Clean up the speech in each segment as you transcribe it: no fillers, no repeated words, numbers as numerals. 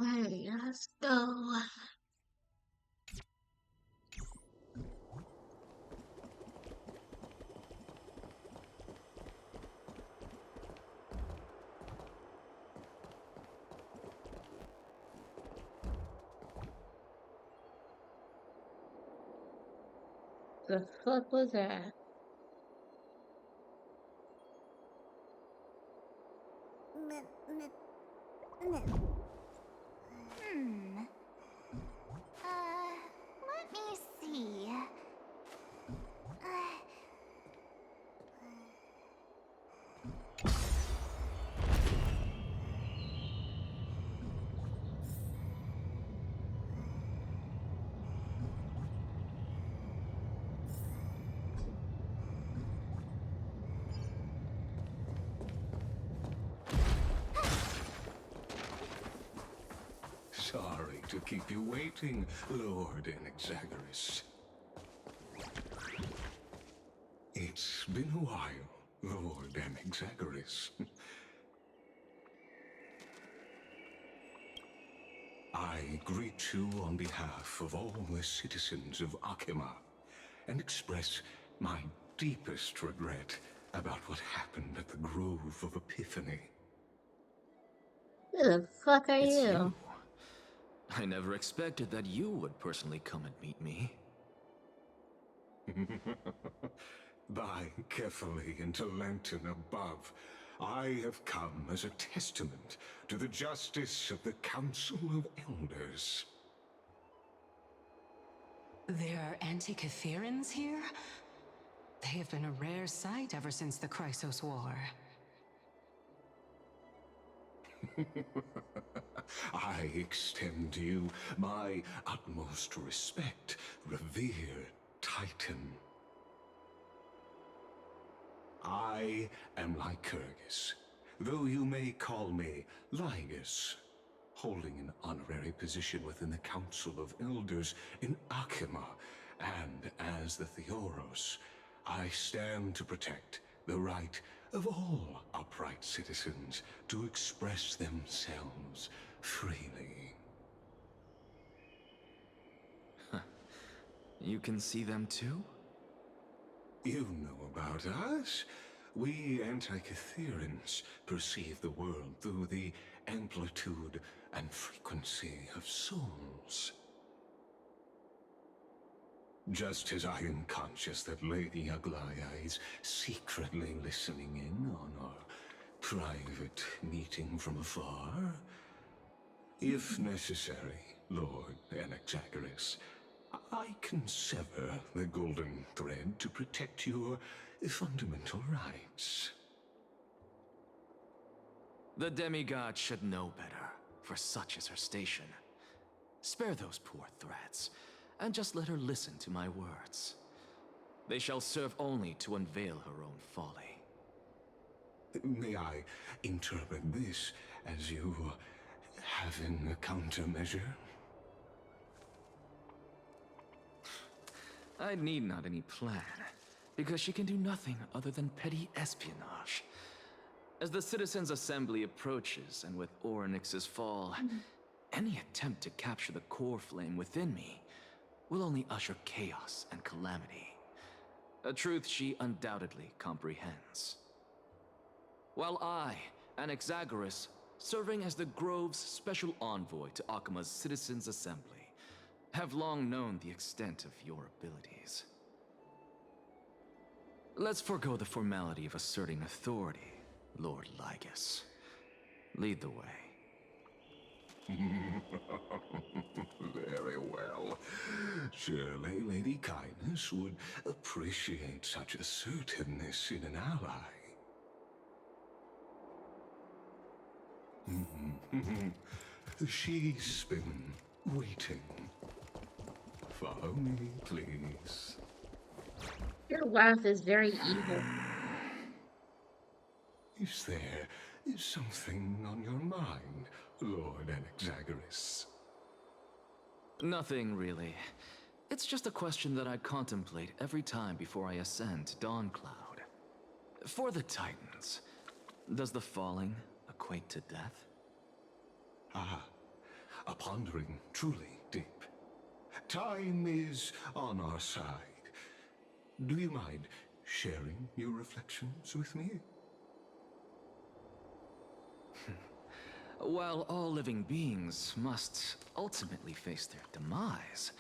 Okay, let's go. The fuck was that? Hmm. Let me see. Sorry to keep you waiting, Lord Enexagoras. It's been a while, Lord Enexagoras. I greet you on behalf of all the citizens of Akima and express my deepest regret about what happened at the Grove of Epiphany. Who the fuck are It's you? you. I never expected that you would personally come and meet me. By carefully into Lantern above, I have come as a testament to the justice of the Council of Elders. There are Antikytherans here? They have been a rare sight ever since the Chrysos War. I extend to you my utmost respect, revered Titan. I am Lycurgus, though you may call me Ligus, holding an honorary position within the Council of Elders in Akima, and as the Theoros, I stand to protect the right of all upright citizens to express themselves freely. You can see them too? You know about us. We Antikytherans perceive the world through the amplitude and frequency of souls. Just as I am conscious that Lady Aglaya is secretly listening in on our private meeting from afar, if necessary, Lord Anaxagoras, I can sever the golden thread to protect your fundamental rights. The demigod should know better, for such is her station. Spare those poor threats, and just let her listen to my words. They shall serve only to unveil her own folly. May I interpret this as you having a countermeasure? I need not any plan, because she can do nothing other than petty espionage. As the Citizens' Assembly approaches, and with Orynyx's fall, any attempt to capture the core flame within me will only usher chaos and calamity. A truth she undoubtedly comprehends. While I, Anaxagoras, serving as the Grove's special envoy to Akima's Citizens' Assembly, have long known the extent of your abilities. Let's forego the formality of asserting authority, Lord Ligus. Lead the way. Very well. Surely Lady Kindness would appreciate such assertiveness in an ally. She's been waiting. Follow me, please. Your wife is very evil. Is there something on your mind, Lord Anaxagoras? Nothing, really. It's just a question that I contemplate every time before I ascend to Dawncloud. For the Titans, does the falling equate to death? Ah, a pondering truly deep. Time is on our side. Do you mind sharing your reflections with me? While all living beings must ultimately face their demise,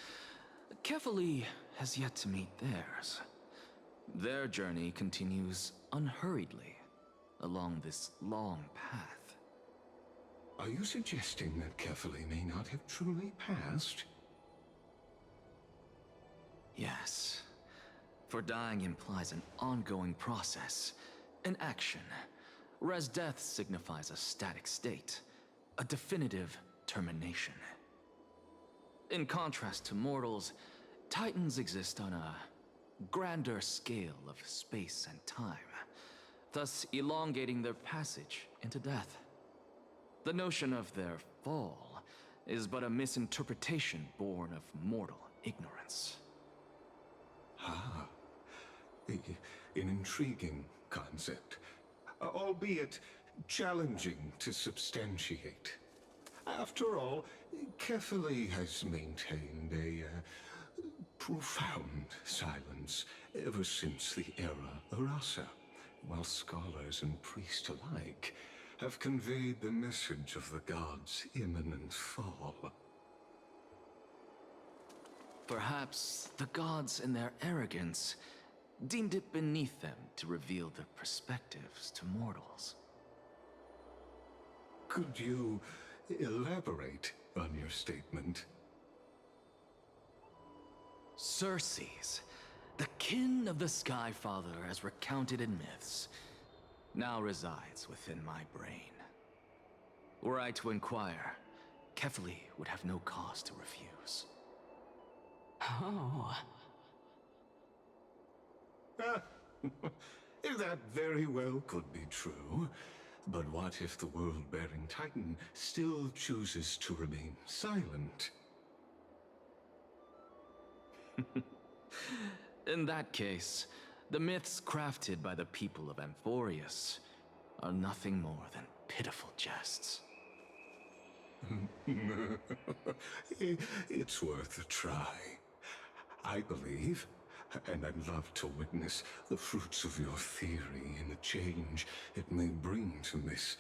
Kefali has yet to meet theirs. Their journey continues unhurriedly along this long path. Are you suggesting that Kefali may not have truly passed? Yes, for dying implies an ongoing process, an action, whereas death signifies a static state, a definitive termination. In contrast to mortals, Titans exist on a grander scale of space and time, thus elongating their passage into death. The notion of their fall is but a misinterpretation born of mortal ignorance. Ah, an intriguing concept, albeit challenging to substantiate. After all, Kefali has maintained a profound silence ever since the era Arasa, while scholars and priests alike have conveyed the message of the gods' imminent fall. Perhaps the gods, in their arrogance, deemed it beneath them to reveal their perspectives to mortals. Could you elaborate on your statement? Circes, the kin of the Sky Father as recounted in myths, now resides within my brain. Were I to inquire, Kefali would have no cause to refuse. Oh. That very well could be true. But what if the world-bearing Titan still chooses to remain silent? In that case, the myths crafted by the people of Amphorius are nothing more than pitiful jests. It's worth a try. I believe, and I'd love to witness the fruits of your theory and the change it may bring to this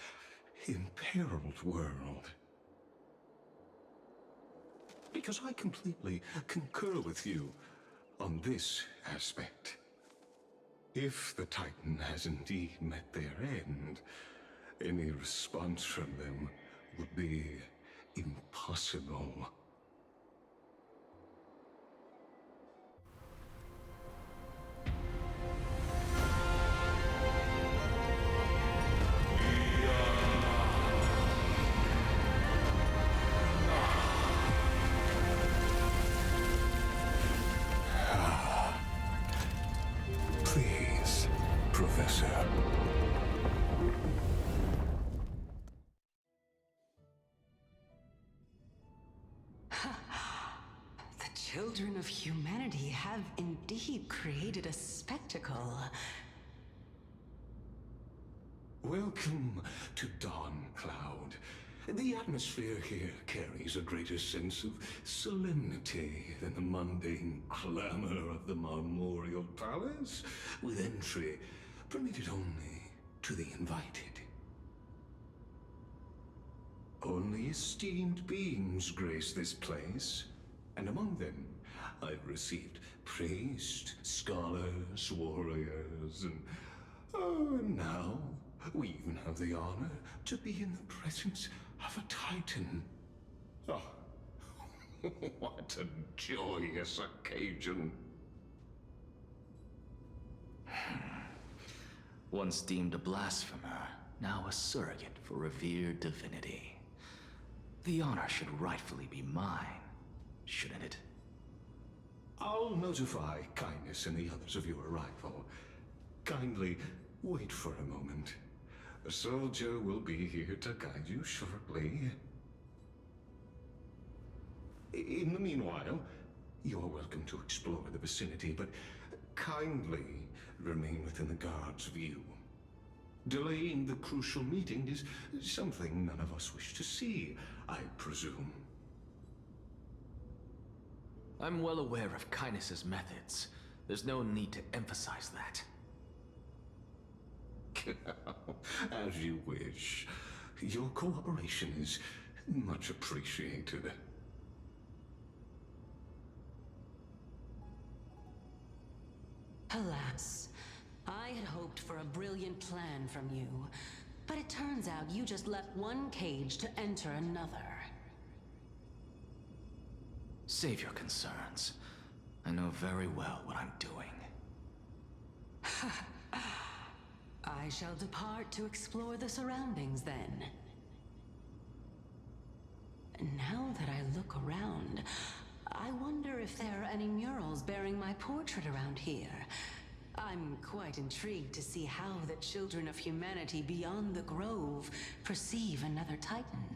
imperiled world. Because I completely concur with you on this aspect. If the Titan has indeed met their end, any response from them would be impossible. Please, Professor. The children of humanity have indeed created a spectacle. Welcome to Dawn Cloud. The atmosphere here carries a greater sense of solemnity than the mundane clamor of the Marmorial Palace, with entry permitted only to the invited. Only esteemed beings grace this place, and among them I've received priests, scholars, warriors, and now we even have the honor to be in the presence of a Titan. Oh, what a joyous occasion. Once deemed a blasphemer, now a surrogate for revered divinity. The honor should rightfully be mine, shouldn't it? I'll notify Kindness and the others of your arrival. Kindly wait for a moment. A soldier will be here to guide you shortly. In the meanwhile, you're welcome to explore the vicinity, but kindly remain within the guard's view. Delaying the crucial meeting is something none of us wish to see, I presume. I'm well aware of Kindness's methods. There's no need to emphasize that. As you wish. Your cooperation is much appreciated. Alas, I had hoped for a brilliant plan from you, but it turns out you just left one cage to enter another. Save your concerns. I know very well what I'm doing. I shall depart to explore the surroundings then. Now that I look around, I wonder if there are any murals bearing my portrait around here. I'm quite intrigued to see how the children of humanity beyond the grove perceive another Titan.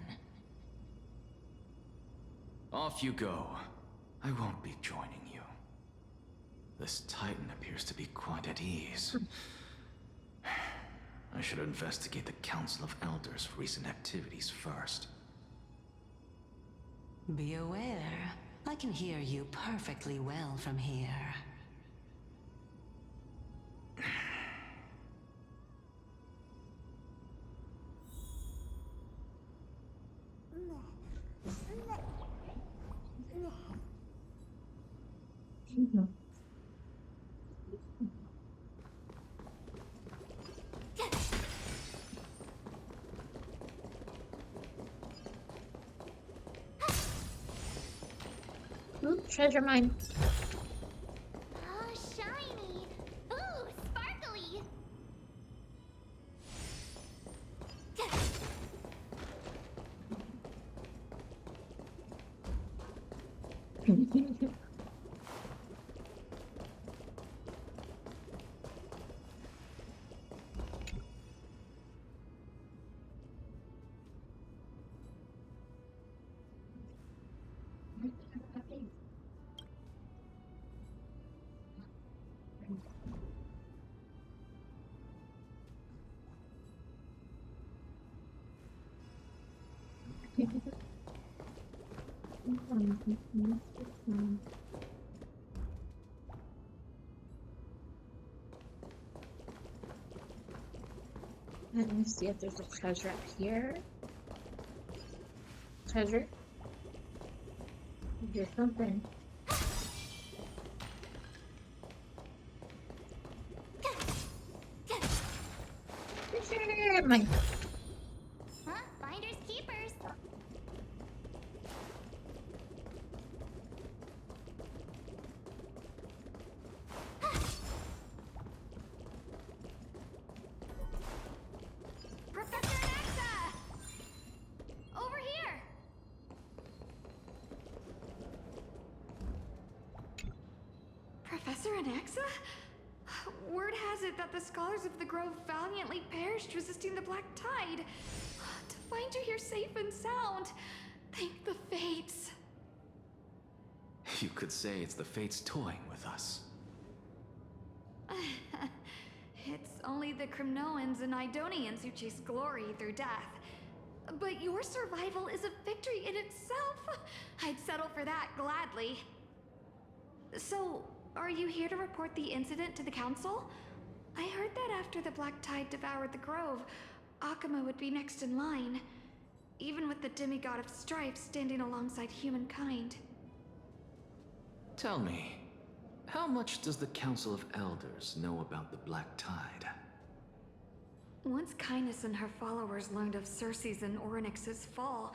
Off you go. I won't be joining you. This Titan appears to be quite at ease. I should investigate the Council of Elders' recent activities first. Be aware, I can hear you perfectly well from here. Ooh, treasure mine. Oh, shiny. Ooh, sparkly. Let me see if there's a treasure up here. Treasure? There's something. Treasure mine. Huh? Finders keepers. Professor Nexa! Over here! Professor Anaxa? Word has it that the scholars of the Grove valiantly perished resisting the Black Tide. To find you here safe and sound, thank the Fates. You could say it's the Fates toying with us. It's only the Crimnoans and Idonians who chase glory through death. But your survival is a victory in itself. I'd settle for that gladly. So, are you here to report the incident to the Council? I heard that after the Black Tide devoured the Grove, Akuma would be next in line, even with the demigod of strife standing alongside humankind. Tell me, how much does the Council of Elders know about the Black Tide? Once Kindness and her followers learned of Circe's and Orynyx's fall,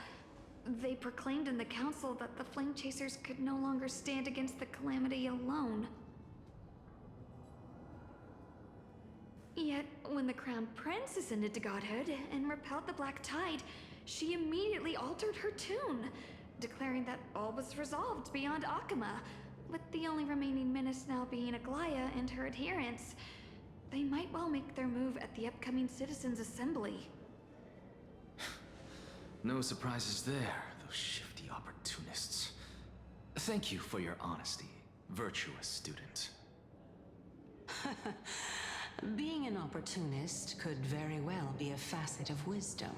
they proclaimed in the council that the Flame Chasers could no longer stand against the calamity alone. Yet, when the Crown Prince ascended to godhood and repelled the Black Tide, she immediately altered her tune, declaring that all was resolved beyond Akuma, with the only remaining menace now being Aglaya and her adherents. They might well make their move at the upcoming Citizens' Assembly. No surprises there, those shifty opportunists. Thank you for your honesty, virtuous student. Being an opportunist could very well be a facet of wisdom.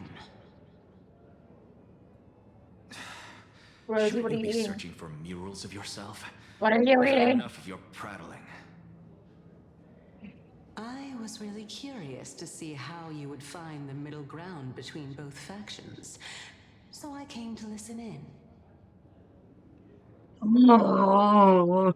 Rosie, Shouldn't what are you you be eating? searching for murals of yourself? What are you I've had eating? enough of your prattling. I was really curious to see how you would find the middle ground between both factions, so I came to listen in. Oh,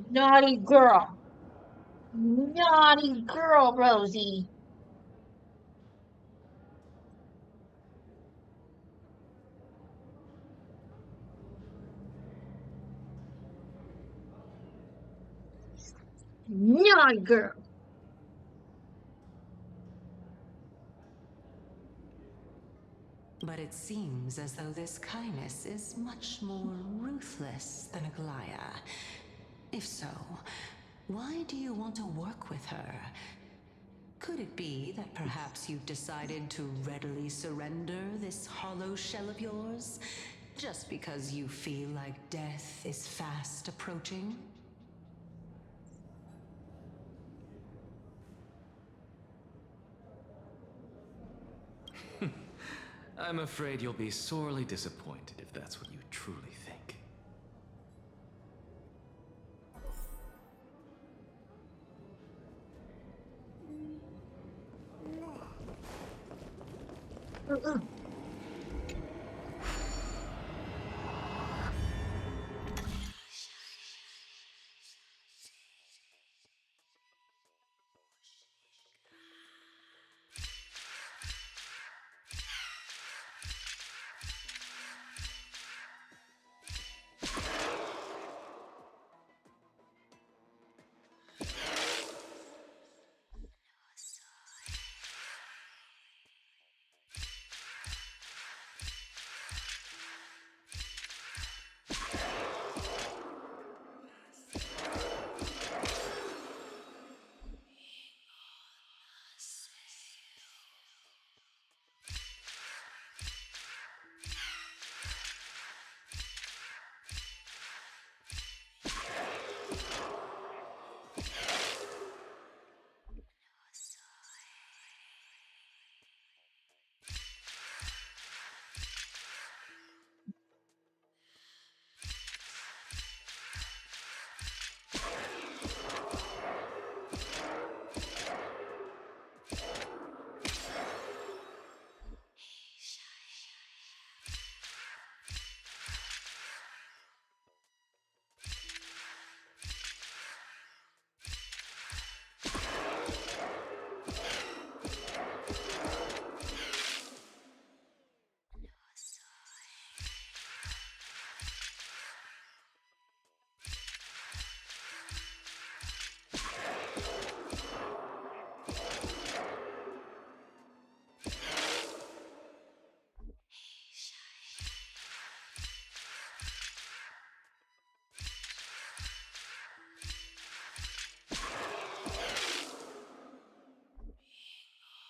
naughty girl. Naughty girl, Rosie. Naughty girl. But it seems as though this kindness is much more ruthless than Aglaya. If so, why do you want to work with her? Could it be that perhaps you've decided to readily surrender this hollow shell of yours? Just because you feel like death is fast approaching? I'm afraid you'll be sorely disappointed if that's what you truly think.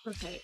Okay.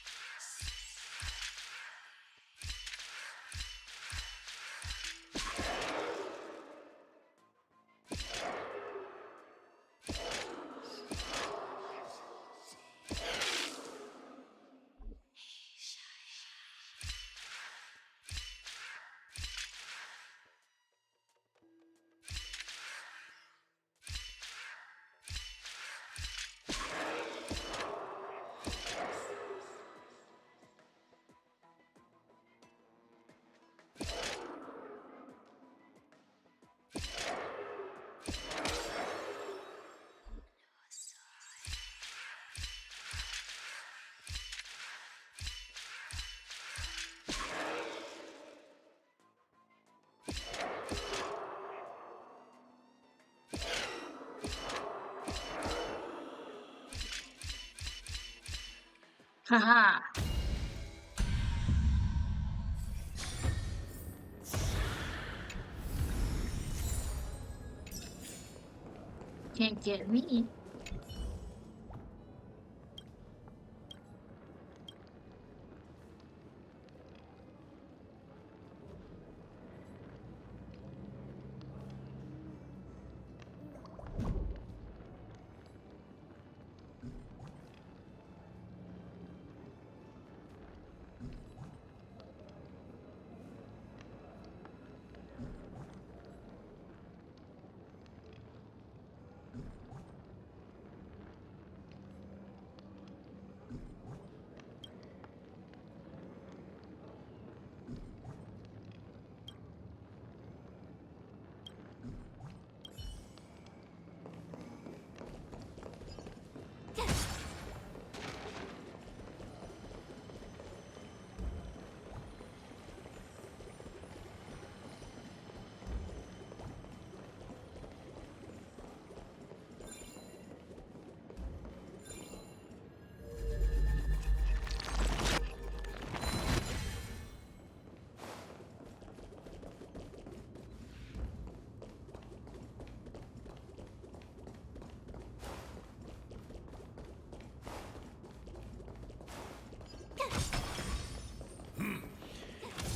Haha. Can't get me.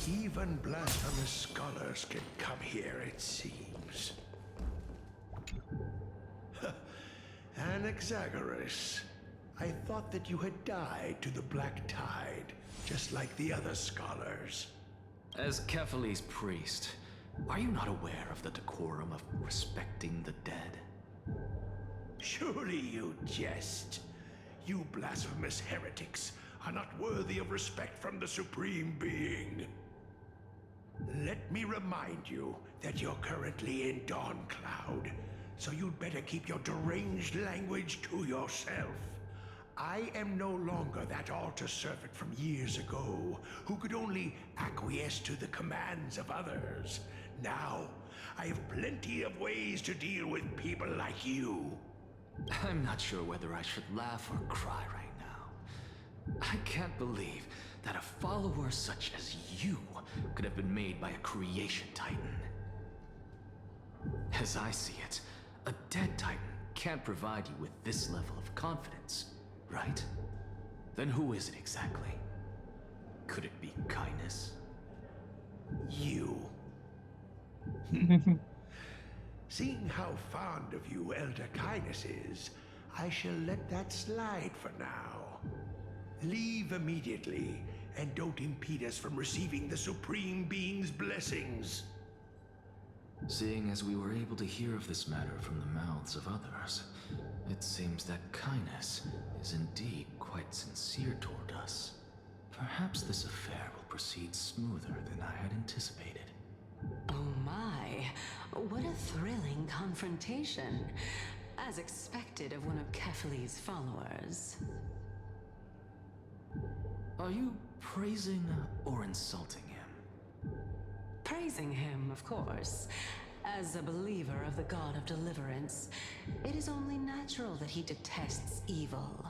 Even blasphemous scholars can come here, it seems. Anaxagoras, I thought that you had died to the Black Tide, just like the other scholars. As Kephale's priest, are you not aware of the decorum of respecting the dead? Surely you jest. You blasphemous heretics are not worthy of respect from the Supreme Being. Let me remind you that you're currently in Dawn Cloud, so you'd better keep your deranged language to yourself. I am no longer that altar servant from years ago, who could only acquiesce to the commands of others. Now, I have plenty of ways to deal with people like you. I'm not sure whether I should laugh or cry right now. I can't believe that a follower such as you could have been made by a creation titan. As I see it, a dead titan can't provide you with this level of confidence, right? Then who is it exactly? Could it be kindness? You. Seeing how fond of you Elder Kindness is, I shall let that slide for now. Leave immediately, and don't impede us from receiving the Supreme Being's blessings. Seeing as we were able to hear of this matter from the mouths of others, it seems that kindness is indeed quite sincere toward us. Perhaps this affair will proceed smoother than I had anticipated. Oh my, what a thrilling confrontation. As expected of one of Kephale's followers. Are you praising or insulting him? Praising him, of course. As a believer of the God of Deliverance, it is only natural that he detests evil.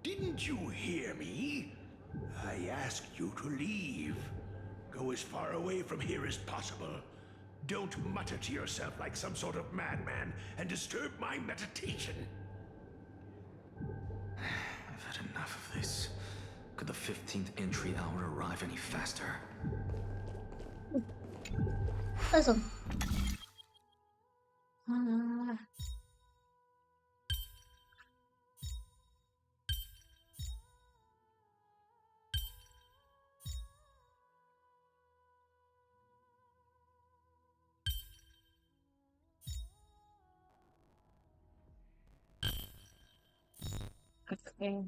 Didn't you hear me? I asked you to leave. Go as far away from here as possible. Don't mutter to yourself like some sort of madman and disturb my meditation. I've had enough of this. Could the 15th entry hour arrive any faster? Listen. Okay.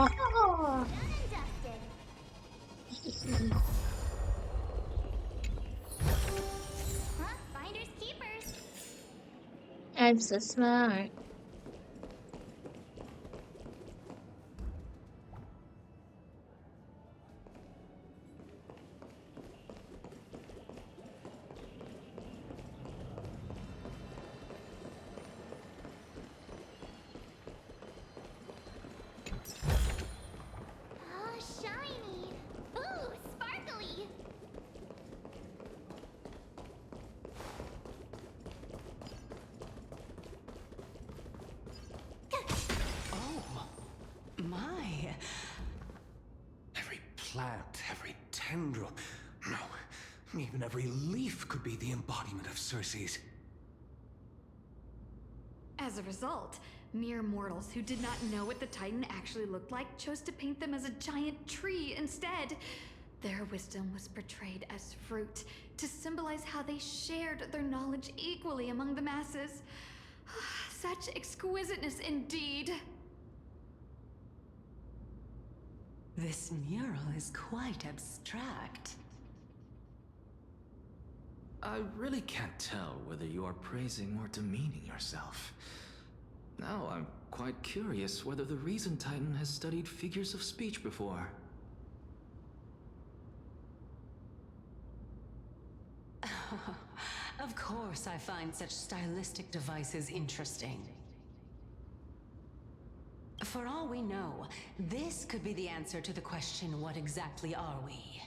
Oh. Huh? Finders keepers. I'm so smart. even every leaf could be the embodiment of Circe's. As a result, mere mortals who did not know what the Titan actually looked like chose to paint them as a giant tree instead. Their wisdom was portrayed as fruit, to symbolize how they shared their knowledge equally among the masses. Such exquisiteness indeed. This mural is quite abstract. I really can't tell whether you are praising or demeaning yourself. Now I'm quite curious whether the Reason Titan has studied figures of speech before. Of course I find such stylistic devices interesting. For all we know, this could be the answer to the question, what exactly are we?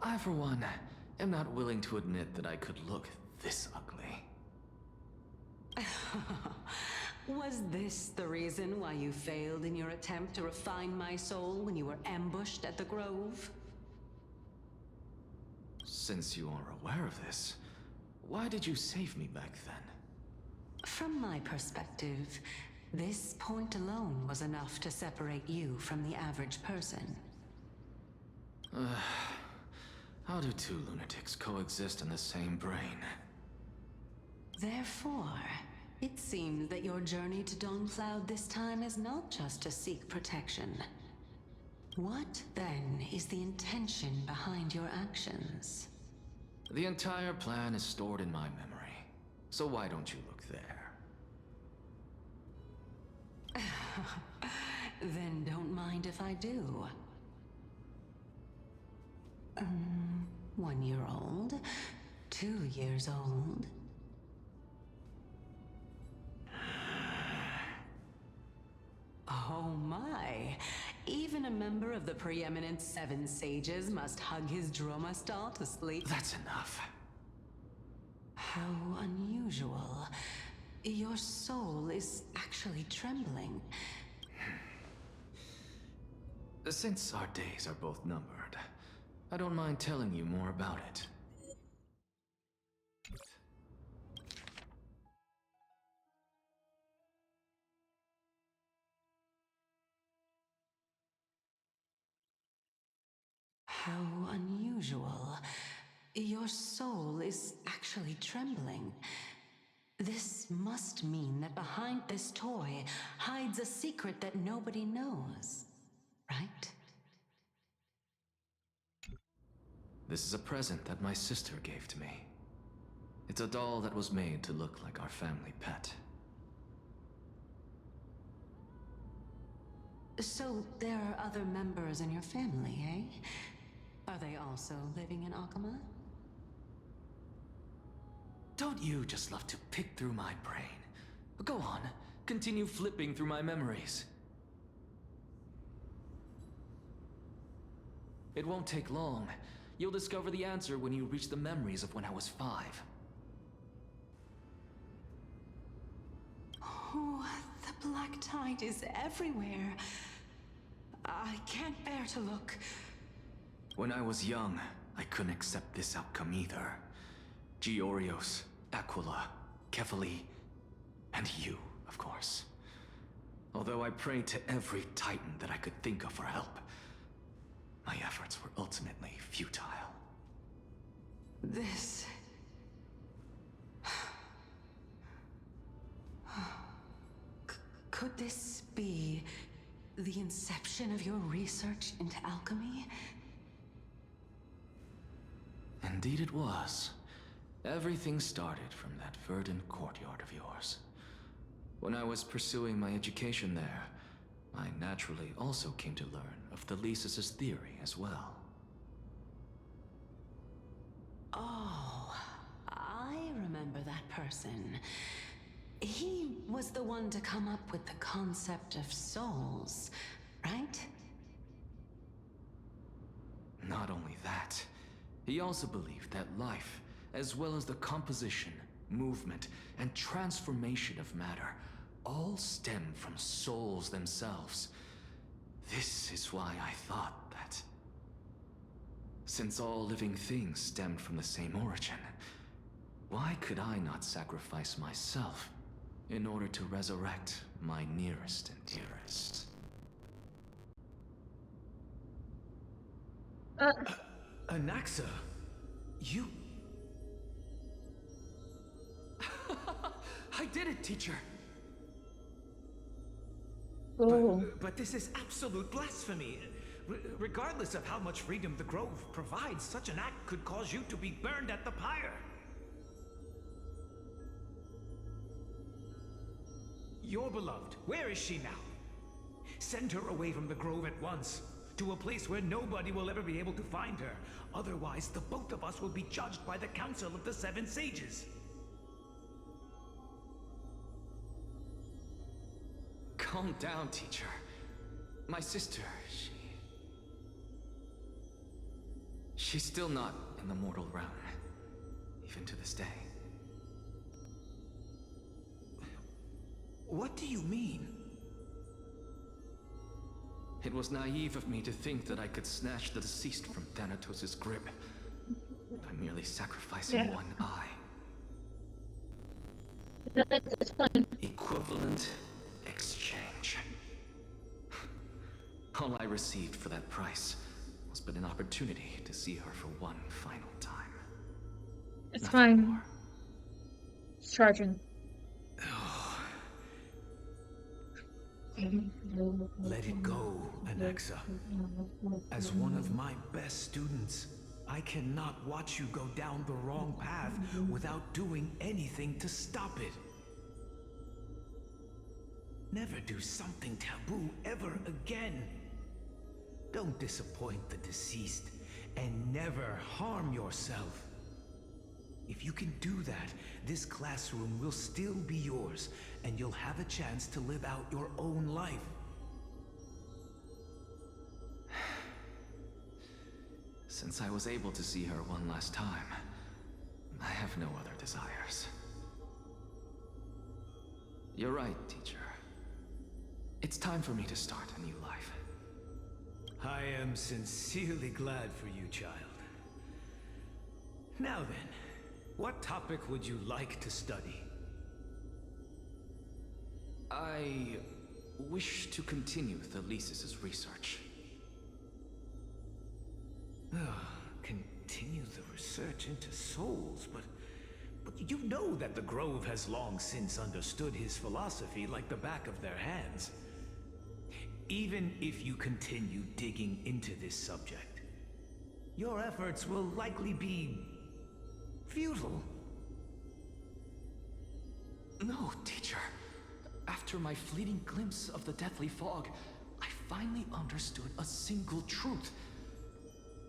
I, for one, am not willing to admit that I could look this ugly. Was this the reason why you failed in your attempt to refine my soul when you were ambushed at the Grove? Since you are aware of this, why did you save me back then? From my perspective, this point alone was enough to separate you from the average person. How do two lunatics coexist in the same brain? Therefore, it seems that your journey to Dawn-Cloud this time is not just to seek protection. What, then, is the intention behind your actions? The entire plan is stored in my memory, so why don't you look there? Then don't mind if I do. 1 year old, 2 years old. Oh my! Even a member of the preeminent Seven Sages must hug his Dromastal to sleep. That's enough. How unusual. Your soul is actually trembling. Since our days are both numbered, I don't mind telling you more about it. How unusual. Your soul is actually trembling. This must mean that behind this toy hides a secret that nobody knows, right? This is a present that my sister gave to me. It's a doll that was made to look like our family pet. So there are other members in your family, eh? Are they also living in Akama? Don't you just love to pick through my brain? Go on, continue flipping through my memories. It won't take long. You'll discover the answer when you reach the memories of when I was 5. Oh, the black tide is everywhere. I can't bear to look. When I was young, I couldn't accept this outcome either. Georios, Aquila, Kefali, and you, of course. Although I prayed to every titan that I could think of for help, my efforts were ultimately futile. This... Could this be the inception of your research into alchemy? Indeed it was. Everything started from that verdant courtyard of yours. When I was pursuing my education there, I naturally also came to learn of the Thesis' theory as well. Oh, I remember that person. He was the one to come up with the concept of souls, right? Not only that, he also believed that life, as well as the composition, movement, and transformation of matter, all stem from souls themselves. This is why I thought that... Since all living things stemmed from the same origin, why could I not sacrifice myself in order to resurrect my nearest and dearest? Anaxa, you... I did it, teacher! Oh. But this is absolute blasphemy. Regardless of how much freedom the Grove provides, such an act could cause you to be burned at the pyre. Your beloved, where is she now? Send her away from the Grove at once, to a place where nobody will ever be able to find her. Otherwise, the both of us will be judged by the Council of the Seven Sages. Calm down, teacher. My sister, she's still not in the mortal realm, even to this day. What do you mean? It was naive of me to think that I could snatch the deceased from Thanatos' grip by merely sacrificing one eye. It's fun. Equivalent exchange. All I received for that price was but an opportunity to see her for one final time. It's Nothing fine. more. It's charging. Let it go, Anaxa. As one of my best students, I cannot watch you go down the wrong path without doing anything to stop it. Never do something taboo ever again. Don't disappoint the deceased, and never harm yourself. If you can do that, this classroom will still be yours, and you'll have a chance to live out your own life. Since I was able to see her one last time, I have no other desires. You're right, teacher. It's time for me to start a new life. I am sincerely glad for you, child. Now then, what topic would you like to study? I wish to continue Thalesis' research. Continue the research into souls, but you know that the Grove has long since understood his philosophy like the back of their hands. Even if you continue digging into this subject, your efforts will likely be futile. No, teacher. After my fleeting glimpse of the deathly fog, I finally understood a single truth.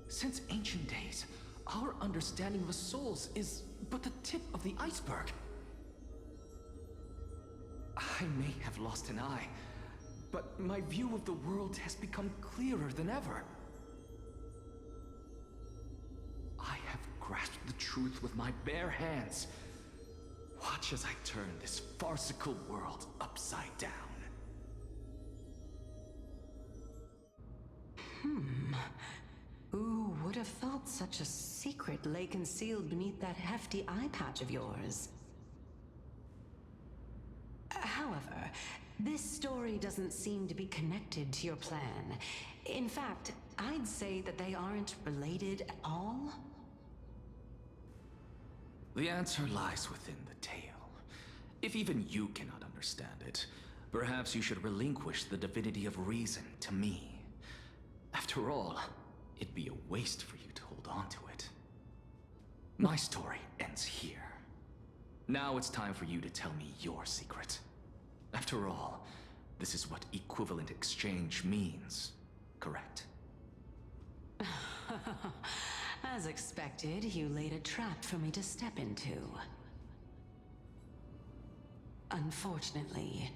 Since ancient days, our understanding of the souls is but the tip of the iceberg. I may have lost an eye, but my view of the world has become clearer than ever. I have grasped the truth with my bare hands. Watch as I turn this farcical world upside down. Who would have thought such a secret lay concealed beneath that hefty eye patch of yours? However, this story doesn't seem to be connected to your plan. In fact, I'd say that they aren't related at all. The answer lies within the tale. If even you cannot understand it, perhaps you should relinquish the divinity of reason to me. After all, it'd be a waste for you to hold on to it. My story ends here. Now it's time for you to tell me your secret. After all, this is what equivalent exchange means, correct? As expected, you laid a trap for me to step into. Unfortunately,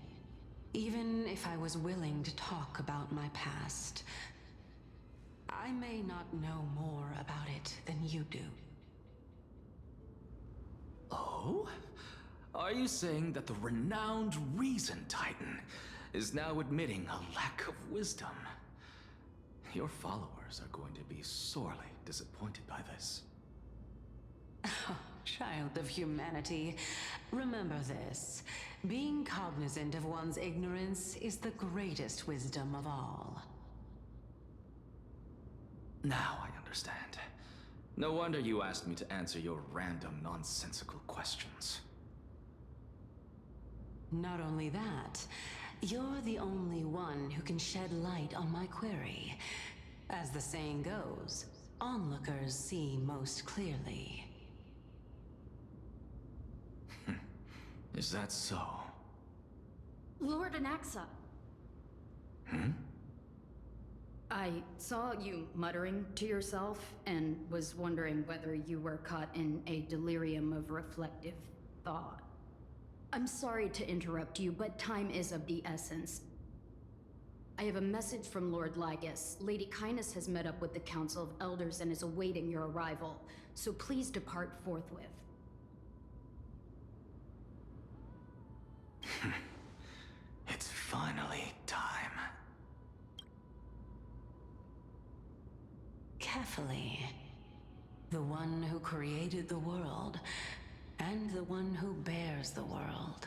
even if I was willing to talk about my past, I may not know more about it than you do. Oh? Are you saying that the renowned Reason Titan is now admitting a lack of wisdom? Your followers are going to be sorely disappointed by this. Child of humanity, remember this. Being cognizant of one's ignorance is the greatest wisdom of all. Now I understand. No wonder you asked me to answer your random, nonsensical questions. Not only that, you're the only one who can shed light on my query. As the saying goes, onlookers see most clearly. Is that so? Lord Anaxa. I saw you muttering to yourself and was wondering whether you were caught in a delirium of reflective thought. I'm sorry to interrupt you, but time is of the essence. I have a message from Lord Lygus. Lady Kindness has met up with the Council of Elders and is awaiting your arrival, so please depart forthwith. It's finally time. Carefully. The one who created the world, and the one who bears the world.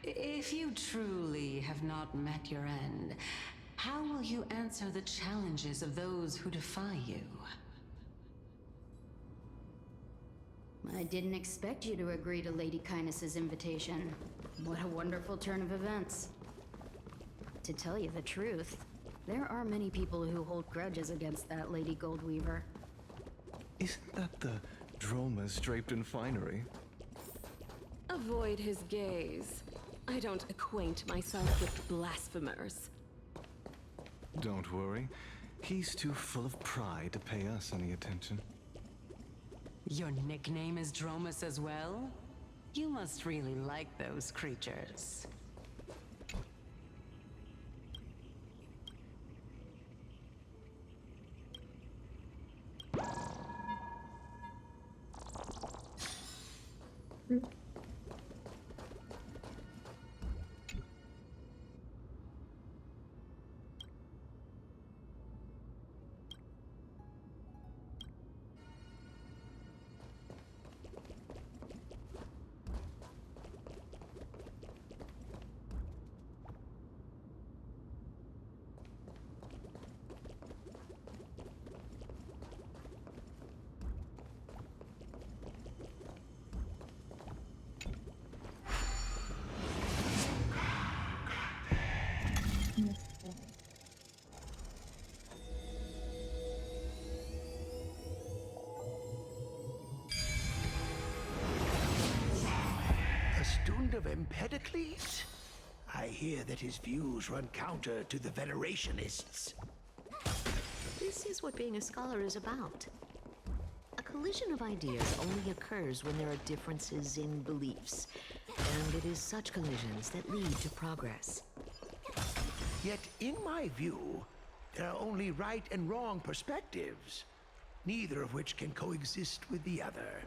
If you truly have not met your end, how will you answer the challenges of those who defy you? I didn't expect you to agree to Lady Kindness's invitation. What a wonderful turn of events. To tell you the truth, there are many people who hold grudges against that Lady Goldweaver. Isn't that the Dromas draped in finery? Avoid his gaze. I don't acquaint myself with blasphemers. Don't worry. He's too full of pride to pay us any attention. Your nickname is Dromas as well? You must really like those creatures. A student of Empedocles? I hear that his views run counter to the Venerationists. This is what being a scholar is about. A collision of ideas only occurs when there are differences in beliefs, and it is such collisions that lead to progress. Yet, in my view, there are only right and wrong perspectives, neither of which can coexist with the other.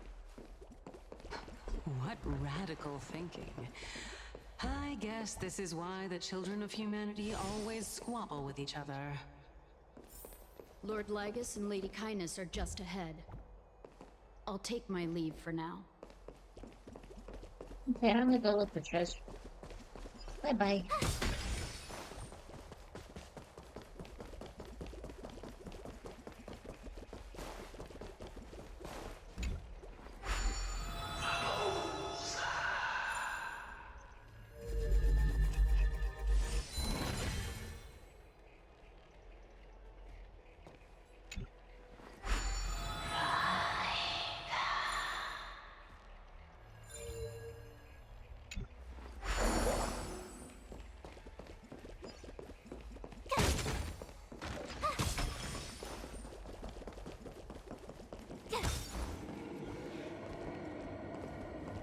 What radical thinking. I guess this is why the children of humanity always squabble with each other. Lord Lygus and Lady Kindness are just ahead. I'll take my leave for now. Okay, I'm gonna go look for treasure. Bye-bye.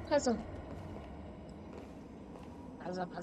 Puzzle. Puzzle.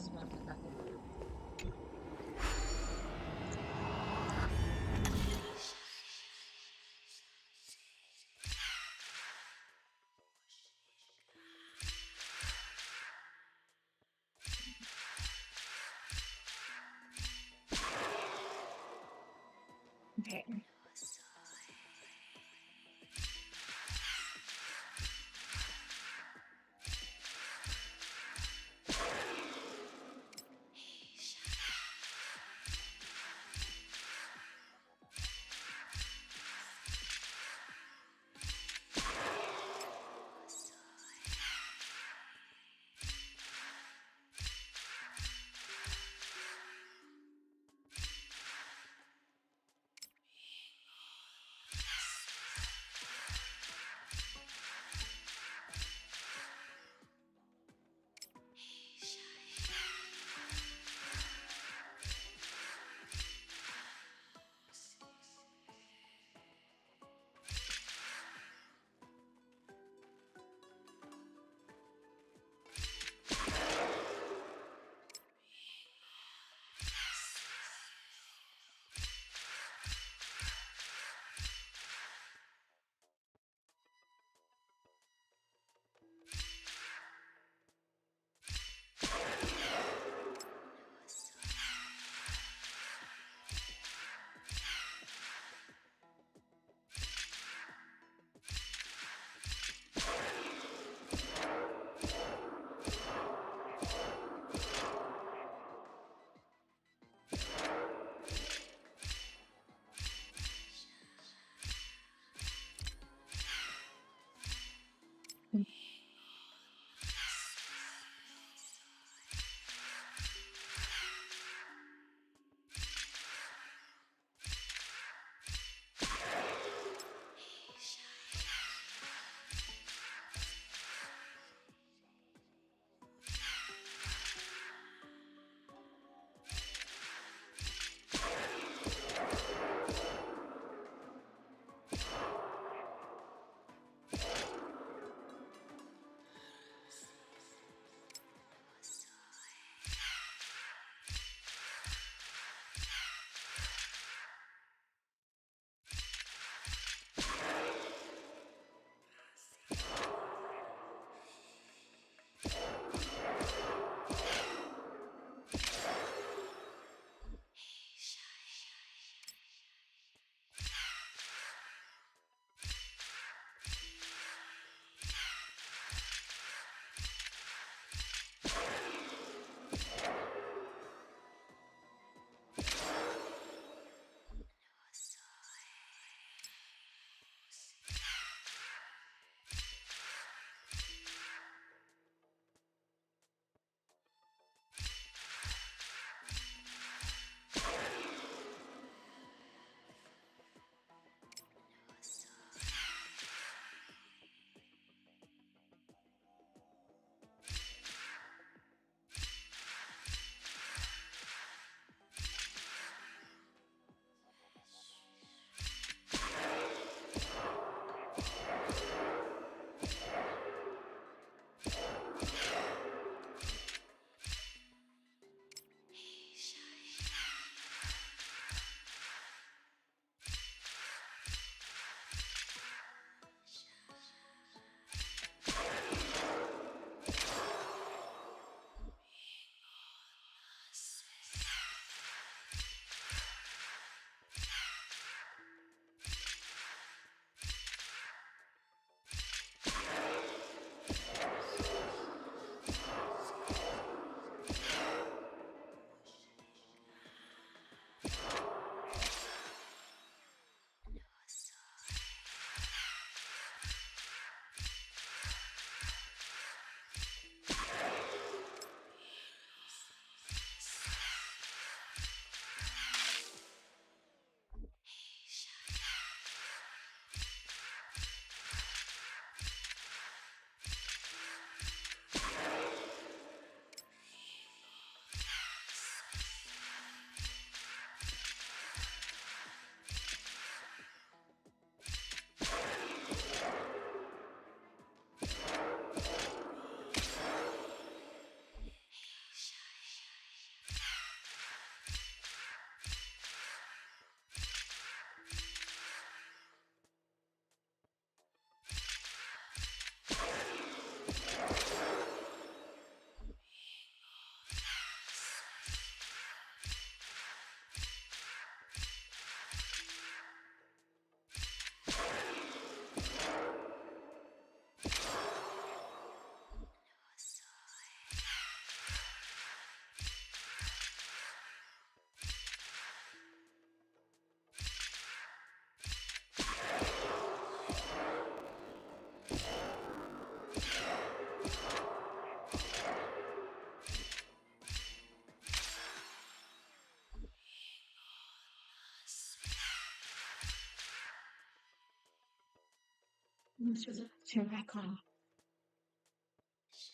Turn back on.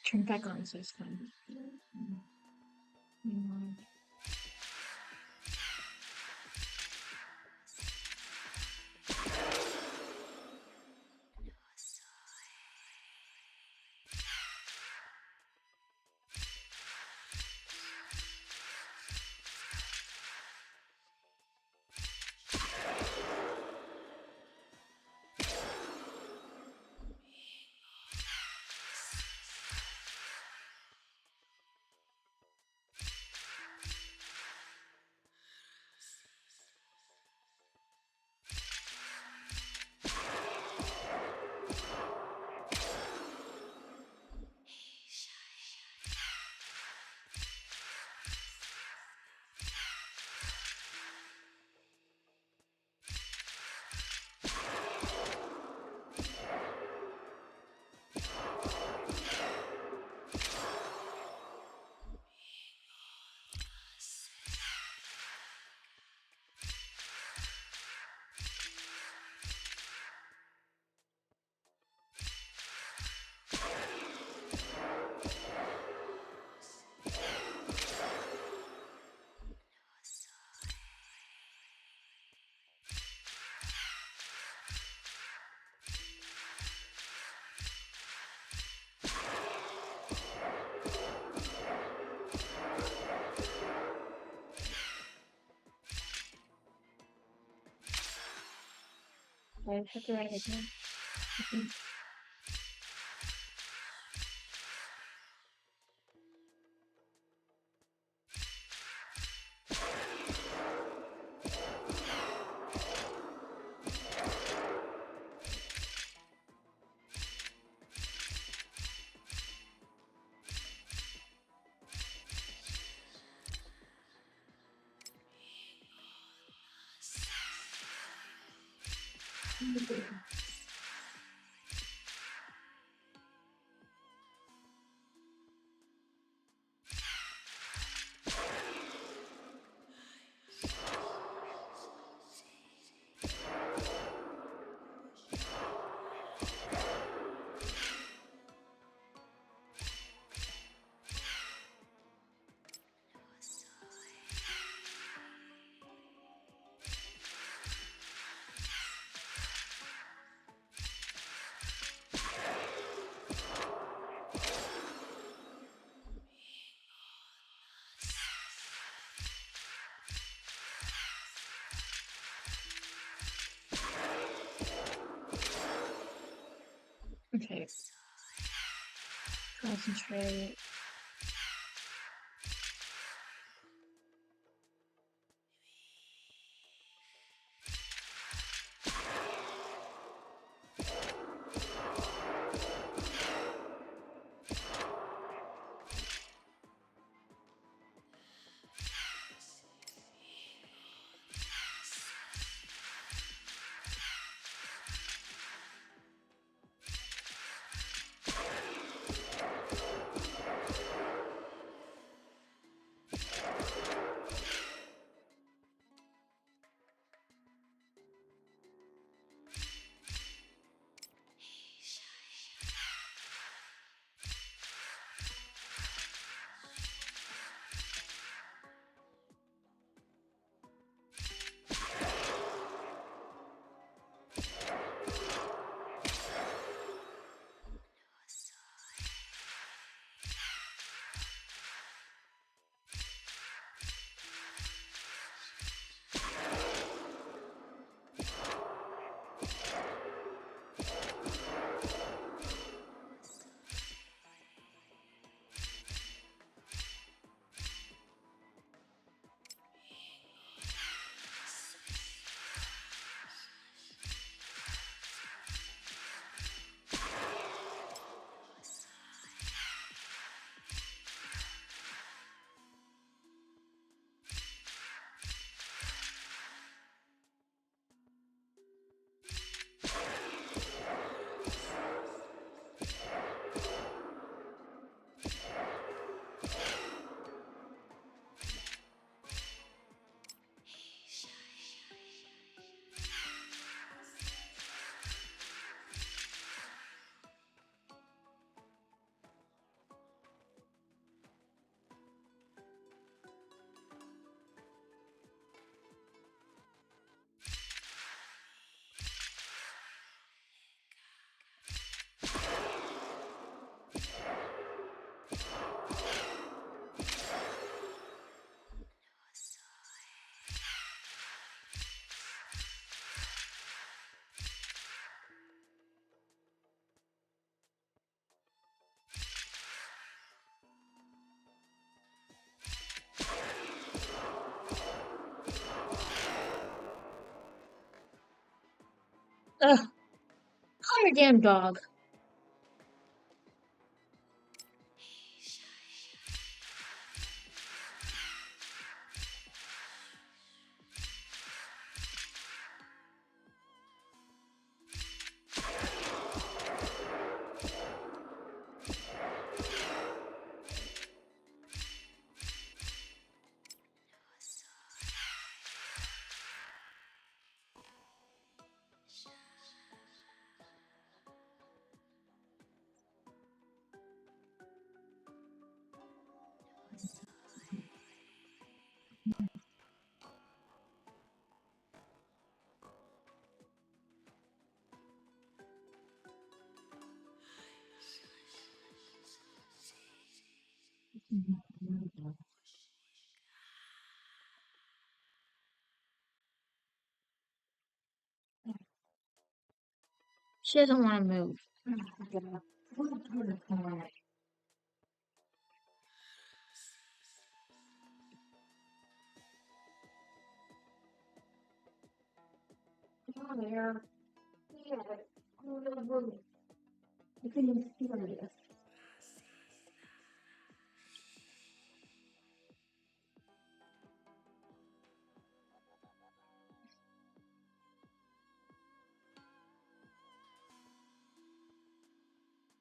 Turn back on, so it's fun. have to write it again. I think. Okay. Concentrate. Ugh. Calm your damn dog. She doesn't want to move.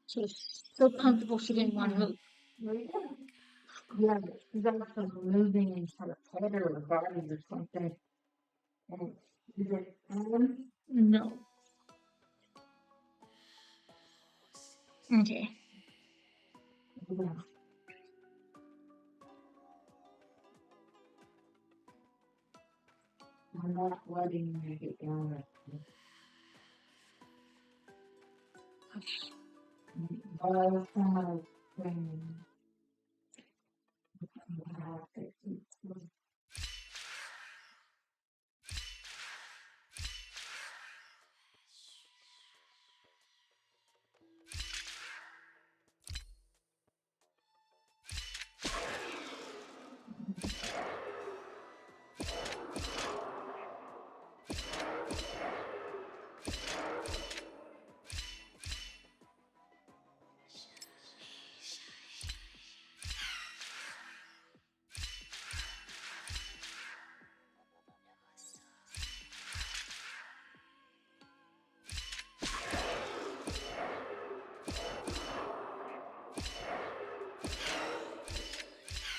She was so comfortable she didn't want to move. Yeah, she's also moving into the head or the body or something. Is it No. Okay. Yeah. I'm not letting you get down there. By the time I bring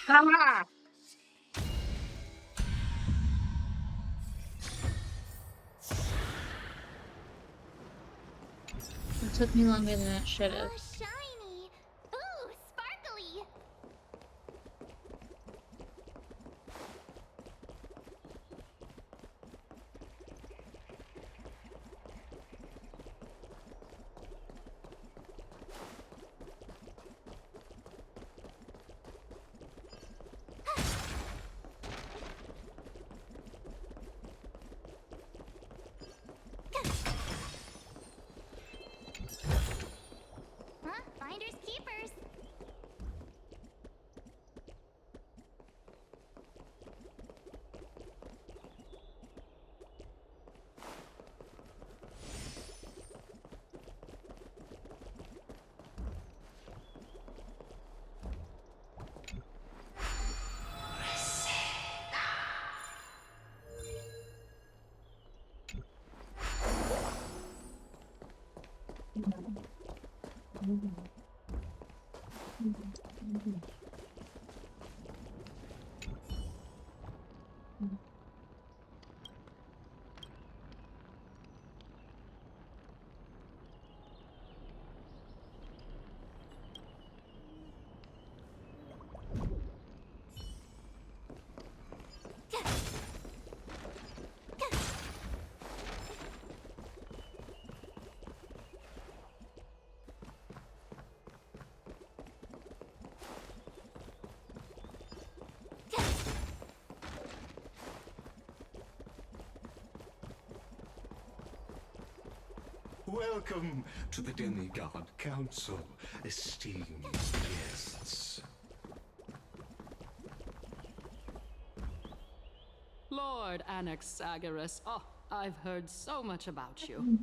Ah! It took me longer than it should have. Oh, shiny! Ooh, sparkly! Huh? Finders keepers. Welcome to the Demigod Council, esteemed guests. Lord Anaxagoras, oh, I've heard so much about you.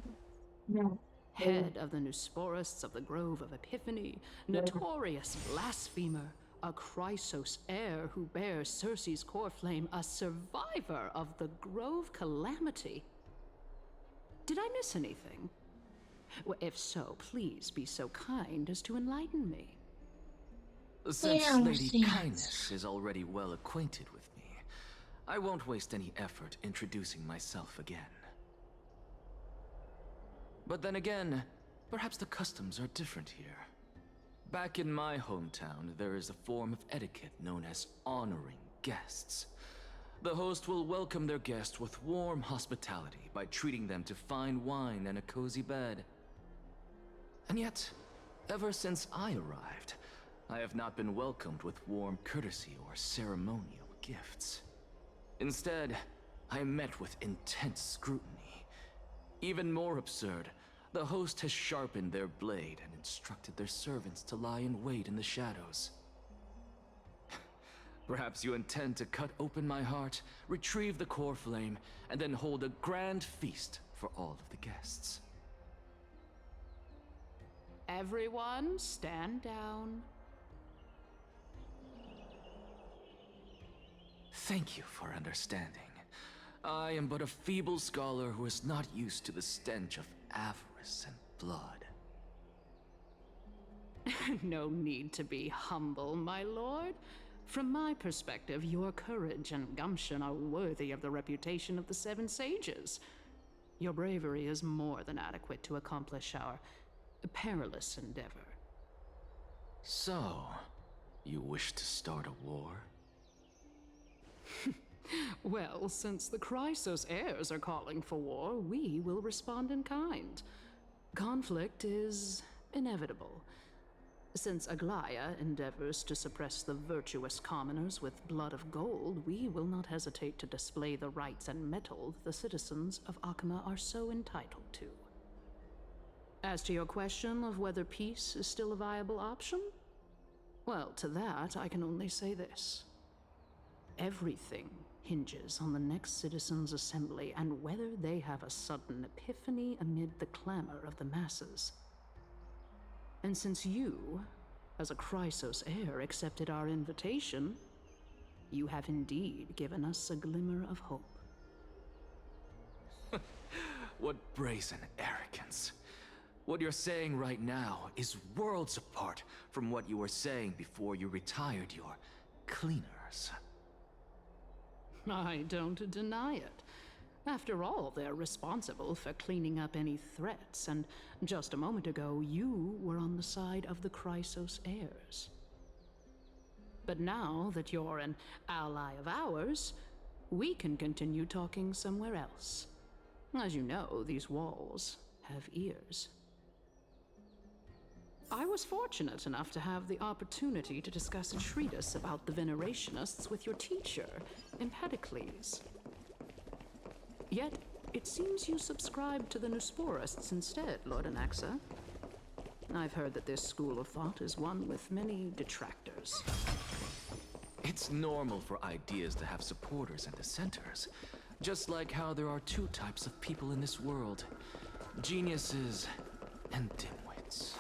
No. Head of the Nusporists of the Grove of Epiphany, notorious blasphemer, a Chrysos heir who bears Circe's core flame, a survivor of the Grove calamity. Did I miss anything? Well, if so, please be so kind as to enlighten me. Since Yeah, Lady yes. Kindness is already well acquainted with me, I won't waste any effort introducing myself again. But then again, perhaps the customs are different here. Back in my hometown, there is a form of etiquette known as honoring guests. The host will welcome their guest with warm hospitality by treating them to fine wine and a cozy bed. And yet, ever since I arrived, I have not been welcomed with warm courtesy or ceremonial gifts. Instead, I am met with intense scrutiny. Even more absurd, The host has sharpened their blade and instructed their servants to lie in wait in the shadows. Perhaps you intend to cut open my heart, retrieve the core flame, and then hold a grand feast for all of the guests. Everyone, stand down. Thank you for understanding. I am but a feeble scholar who is not used to the stench of avarice and blood. No need to be humble, my lord. From my perspective, your courage and gumption are worthy of the reputation of the Seven Sages. Your bravery is more than adequate to accomplish our perilous endeavor. So, you wish to start a war? Well, since the Chrysos heirs are calling for war, we will respond in kind. Conflict is inevitable. Since Aglaya endeavors to suppress the virtuous commoners with blood of gold, we will not hesitate to display the rights and mettle the citizens of Akama are so entitled to. As to your question of whether peace is still a viable option, well, to that I can only say this. Everything hinges on the next citizens' assembly and whether they have a sudden epiphany amid the clamor of the masses. And since you, as a Chrysos heir, accepted our invitation, you have indeed given us a glimmer of hope. What brazen arrogance. What you're saying right now is worlds apart from what you were saying before you retired your cleaners. I don't deny it. After all, they're responsible for cleaning up any threats, and just a moment ago, you were on the side of the Chrysos heirs. But now that you're an ally of ours, we can continue talking somewhere else. As you know, these walls have ears. I was fortunate enough to have the opportunity to discuss a treatise about the Venerationists with your teacher, Empedocles. Yet, it seems you subscribe to the Nusporists instead, Lord Anaxa. I've heard that this school of thought is one with many detractors. It's normal for ideas to have supporters and dissenters, just like how there are two types of people in this world: geniuses and dimwits.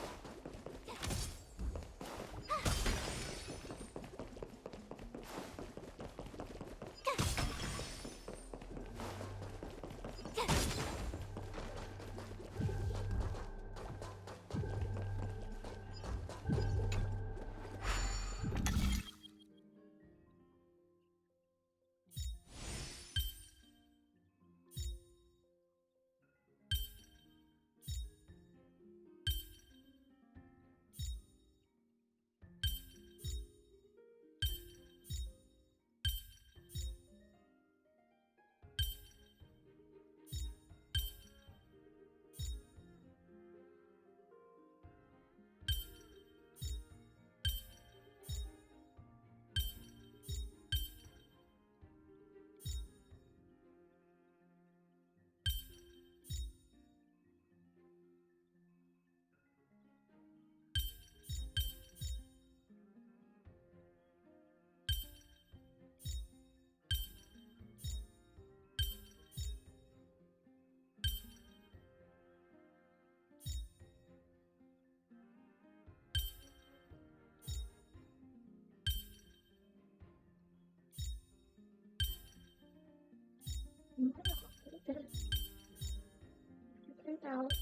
Get out.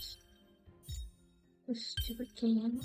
The stupid game.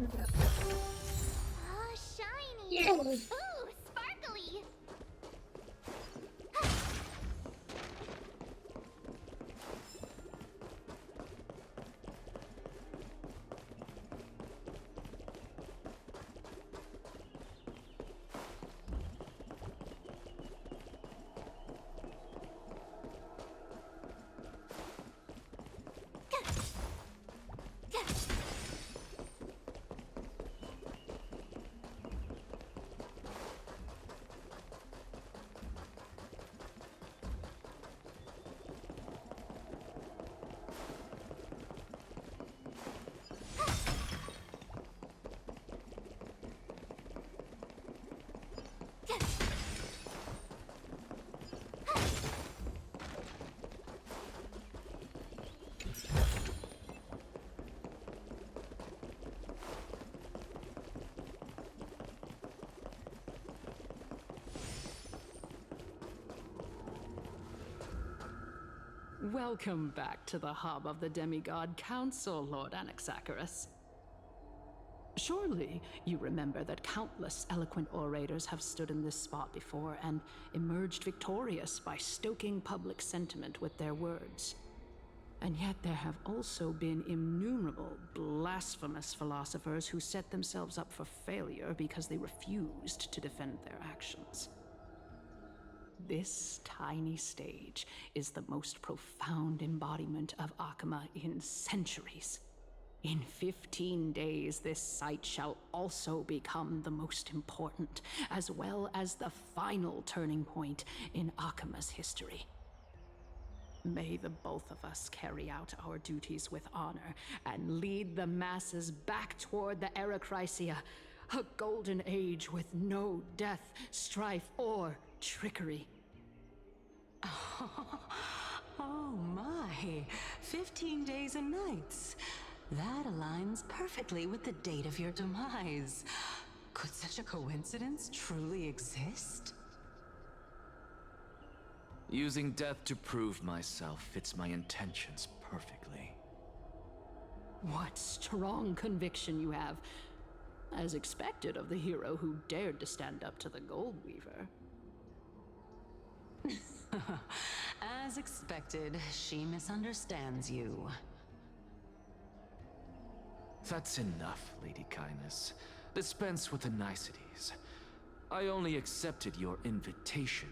Oh, shiny! Yay! Ooh, sparkly! Welcome back to the hub of the Demigod Council, Lord Anaxagoras. Surely you remember that countless eloquent orators have stood in this spot before and emerged victorious by stoking public sentiment with their words. And yet there have also been innumerable blasphemous philosophers who set themselves up for failure because they refused to defend their actions. This tiny stage is the most profound embodiment of Akama in centuries. In 15 days, this site shall also become the most important, as well as the final turning point in Akama's history. May the both of us carry out our duties with honor and lead the masses back toward the Erechrysia, a golden age with no death, strife, or trickery. Oh my, 15 days and nights. That aligns perfectly with the date of your demise. Could such a coincidence truly exist? Using death to prove myself fits my intentions perfectly. What strong conviction you have, as expected of the hero who dared to stand up to the Gold Weaver. As expected, she misunderstands you. That's enough, Lady Kindness. Dispense with the niceties. I only accepted your invitation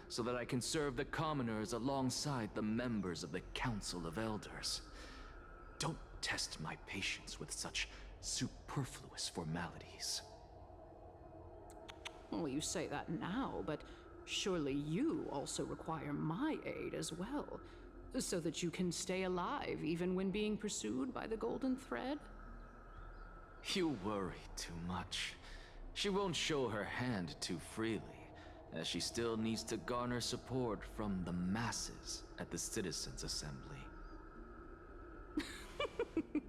so that I can serve the commoners alongside the members of the Council of Elders. Don't test my patience with such superfluous formalities. Well, you say that now, but surely you also require my aid as well, so that you can stay alive even when being pursued by the Golden Thread? You worry too much. She won't show her hand too freely, as she still needs to garner support from the masses at the Citizens' Assembly.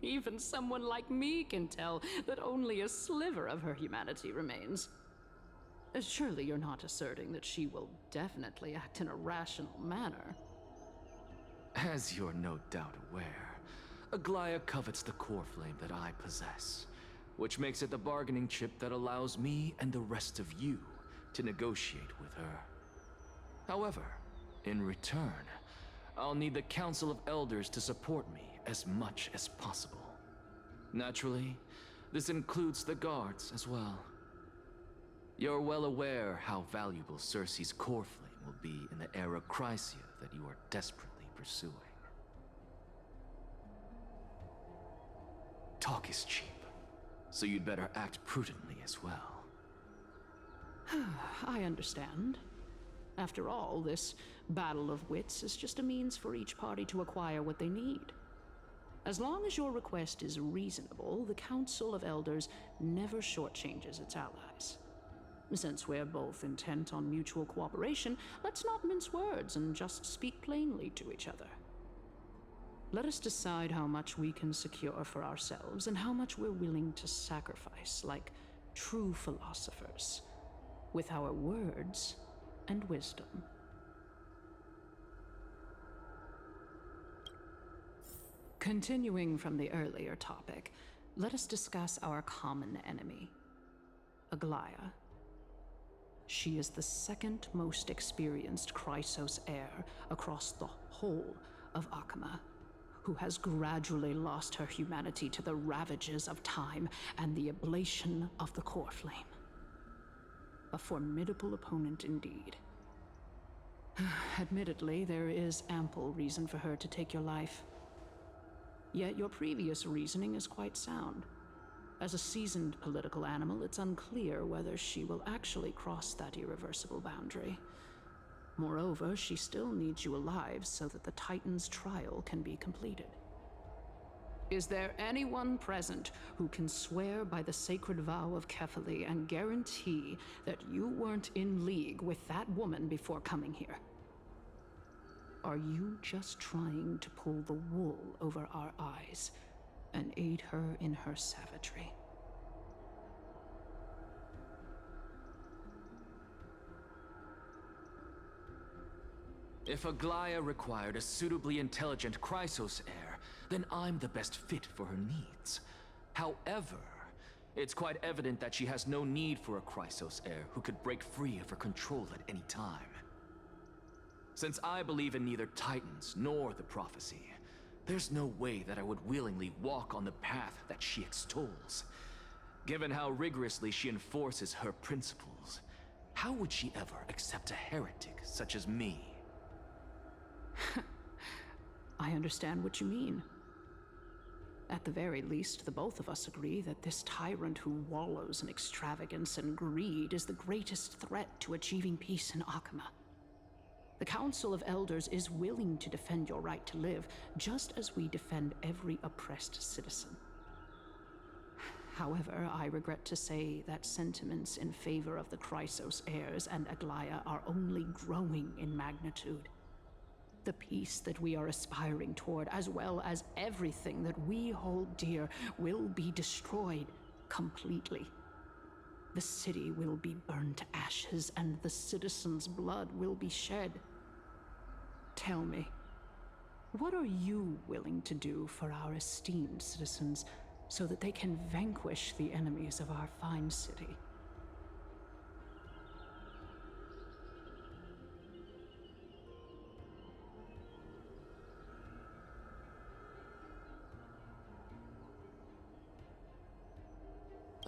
Even someone like me can tell that only a sliver of her humanity remains. Surely you're not asserting that she will definitely act in a rational manner. As you're no doubt aware, Aglaia covets the core flame that I possess, which makes it the bargaining chip that allows me and the rest of you to negotiate with her. However, in return, I'll need the Council of Elders to support me as much as possible. Naturally, this includes the guards as well. You're well aware how valuable Cersei's core flame will be in the Erechrysia that you are desperately pursuing. Talk is cheap, so you'd better act prudently as well. I understand. After all, this battle of wits is just a means for each party to acquire what they need. As long as your request is reasonable, the Council of Elders never shortchanges its allies. Since we're both intent on mutual cooperation, let's not mince words and just speak plainly to each other. Let us decide how much we can secure for ourselves and how much we're willing to sacrifice, like true philosophers, with our words and wisdom. Continuing from the earlier topic, let us discuss our common enemy, Aglaya. She is the second most experienced Chrysos heir across the whole of Akama, who has gradually lost her humanity to the ravages of time and the ablation of the core flame. A formidable opponent indeed. Admittedly, there is ample reason for her to take your life. Yet your previous reasoning is quite sound. As a seasoned political animal, it's unclear whether she will actually cross that irreversible boundary. Moreover, she still needs you alive so that the Titan's trial can be completed. Is there anyone present who can swear by the sacred vow of Kefali and guarantee that you weren't in league with that woman before coming here? Are you just trying to pull the wool over our eyes and aid her in her savagery? If Aglaya required a suitably intelligent Chrysos heir, then I'm the best fit for her needs. However, it's quite evident that she has no need for a Chrysos heir who could break free of her control at any time. Since I believe in neither Titans nor the prophecy, there's no way that I would willingly walk on the path that she extols. Given how rigorously she enforces her principles, how would she ever accept a heretic such as me? I understand what you mean. At the very least, the both of us agree that this tyrant who wallows in extravagance and greed is the greatest threat to achieving peace in Akama. The Council of Elders is willing to defend your right to live, just as we defend every oppressed citizen. However, I regret to say that sentiments in favor of the Chrysos heirs and Aglaya are only growing in magnitude. The peace that we are aspiring toward, as well as everything that we hold dear, will be destroyed completely. The city will be burned to ashes, and the citizens' blood will be shed. Tell me, what are you willing to do for our esteemed citizens so that they can vanquish the enemies of our fine city?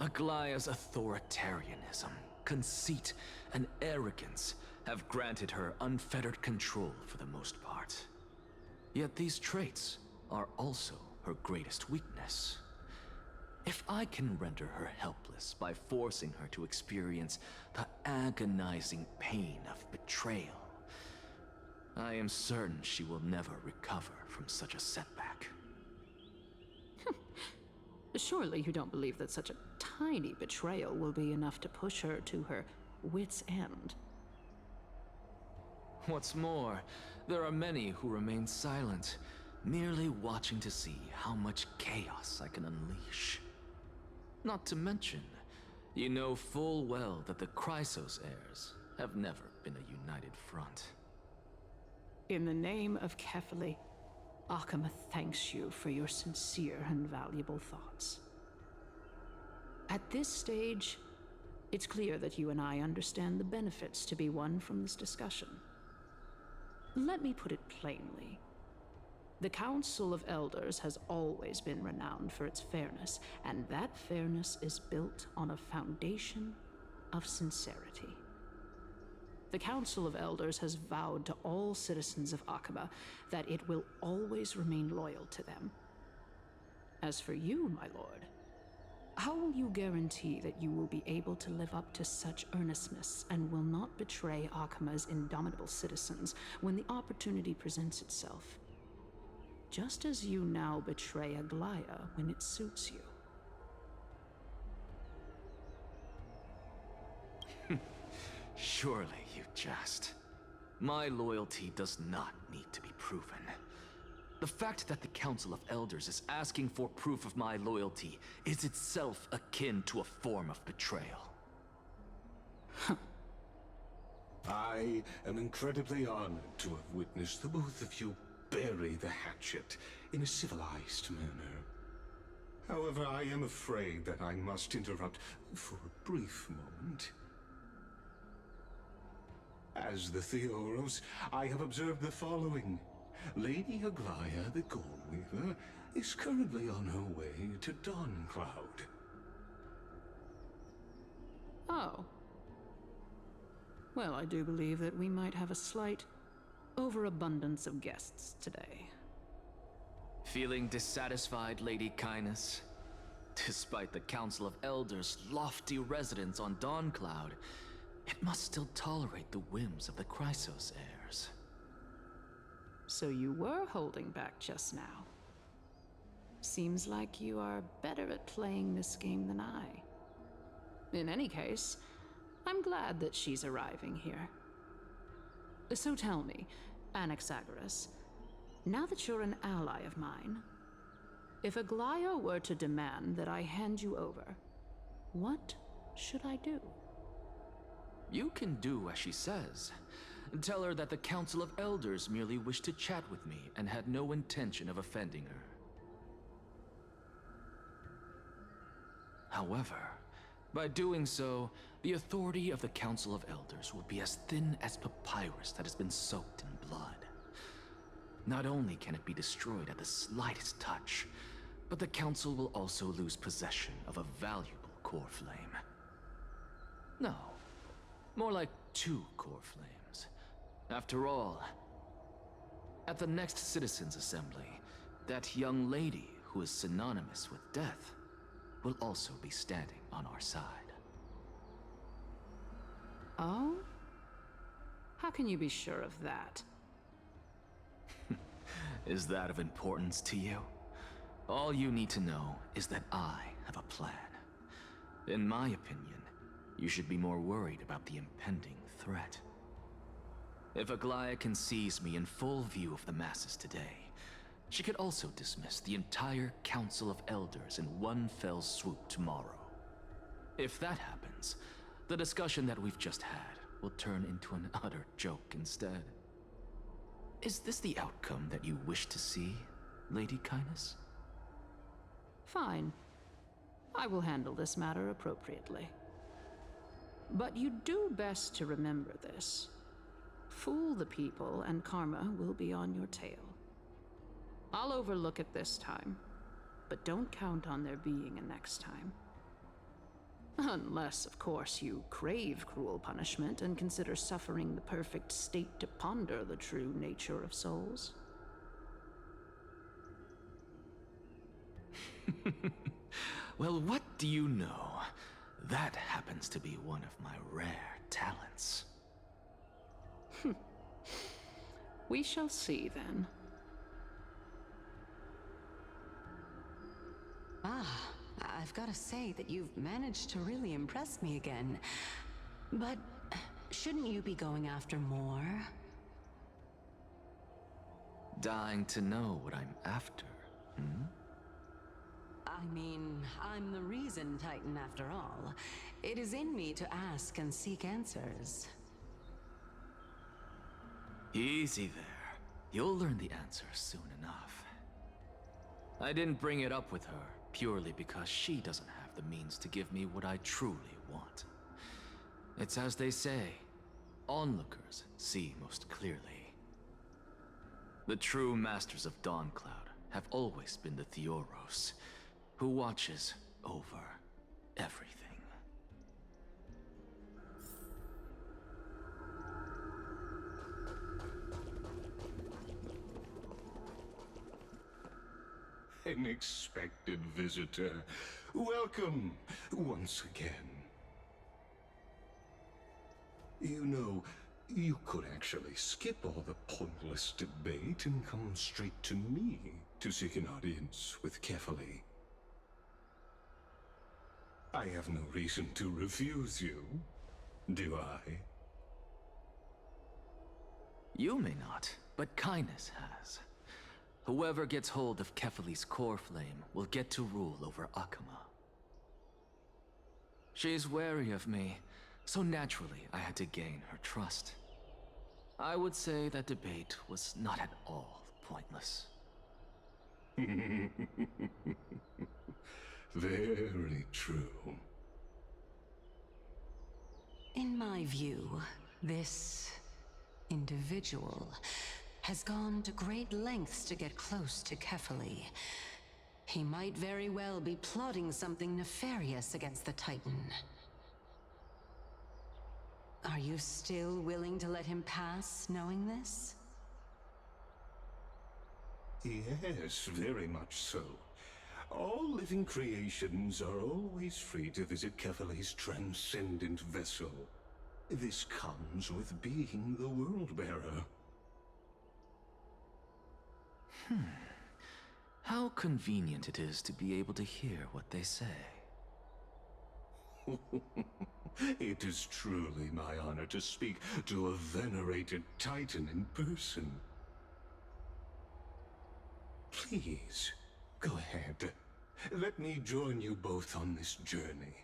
Aglaya's authoritarianism, conceit, and arrogance have granted her unfettered control for the most part. Yet these traits are also her greatest weakness. If I can render her helpless by forcing her to experience the agonizing pain of betrayal, I am certain she will never recover from such a setback. Surely you don't believe that such a tiny betrayal will be enough to push her to her wit's end. What's more, there are many who remain silent, merely watching to see how much chaos I can unleash. Not to mention, you know full well that the Chrysos heirs have never been a united front. In the name of Kefali, Akama thanks you for your sincere and valuable thoughts. At this stage, it's clear that you and I understand the benefits to be won from this discussion. Let me put it plainly. The Council of Elders has always been renowned for its fairness, and that fairness is built on a foundation of sincerity. The Council of Elders has vowed to all citizens of Akama that it will always remain loyal to them. As for you, my lord, how will you guarantee that you will be able to live up to such earnestness and will not betray Akama's indomitable citizens when the opportunity presents itself? Just as you now betray Aglaya when it suits you. Surely you jest. My loyalty does not need to be proven. The fact that the Council of Elders is asking for proof of my loyalty is itself akin to a form of betrayal. I am incredibly honored to have witnessed the both of you bury the hatchet in a civilized manner. However, I am afraid that I must interrupt for a brief moment. As the Theoros, I have observed the following. Lady Aglaya, the Goldweaver, is currently on her way to Dawncloud. Oh. Well, I do believe that we might have a slight overabundance of guests today. Feeling dissatisfied, Lady Kindness? Despite the Council of Elders' lofty residence on Dawncloud, it must still tolerate the whims of the Chrysos heirs. So you were holding back just now. Seems like you are better at playing this game than I. In any case, I'm glad that she's arriving here. So tell me, Anaxagoras, now that you're an ally of mine, if Aglaya were to demand that I hand you over, what should I do? You can do as she says. Tell her that the Council of Elders merely wished to chat with me and had no intention of offending her. However, by doing so, the authority of the Council of Elders will be as thin as papyrus that has been soaked in blood. Not only can it be destroyed at the slightest touch, but the Council will also lose possession of a valuable core flame. No, more like 2 core flames. After all, at the next Citizens' Assembly, that young lady who is synonymous with death will also be standing on our side. Oh? How can you be sure of that? Is that of importance to you? All you need to know is that I have a plan. In my opinion, you should be more worried about the impending threat. If Aglaya can seize me in full view of the masses today, she could also dismiss the entire Council of Elders in one fell swoop tomorrow. If that happens, the discussion that we've just had will turn into an utter joke instead. Is this the outcome that you wish to see, Lady Kindness? Fine. I will handle this matter appropriately. But you do best to remember this. Fool the people and karma will be on your tail. I'll overlook it this time, but don't count on there being a next time. Unless, of course, you crave cruel punishment and consider suffering the perfect state to ponder the true nature of souls. Well, what do you know? That happens to be one of my rare talents. We shall see, then. I've got to say that you've managed to really impress me again. But shouldn't you be going after more? Dying to know what I'm after, hmm? I mean, I'm the reason Titan after all. It is in me to ask and seek answers. Easy there. You'll learn the answer soon enough. I didn't bring it up with her purely because she doesn't have the means to give me what I truly want. It's as they say, onlookers see most clearly. The true masters of Dawncloud have always been the Theoros, who watches over everything. An expected visitor. Welcome once again. You know, you could actually skip all the pointless debate and come straight to me to seek an audience with Kefali. I have no reason to refuse you, do I? You may not, but Kindness has. Whoever gets hold of Kefali's core flame will get to rule over Akama. She's wary of me, so naturally I had to gain her trust. I would say that debate was not at all pointless. Very true. In my view, this individual has gone to great lengths to get close to Kefali. He might very well be plotting something nefarious against the Titan. Are you still willing to let him pass, knowing this? Yes, very much so. All living creations are always free to visit Kefali's transcendent vessel. This comes with being the World-Bearer. How convenient it is to be able to hear what they say. It is truly my honor to speak to a venerated Titan in person. Please, go ahead. Let me join you both on this journey.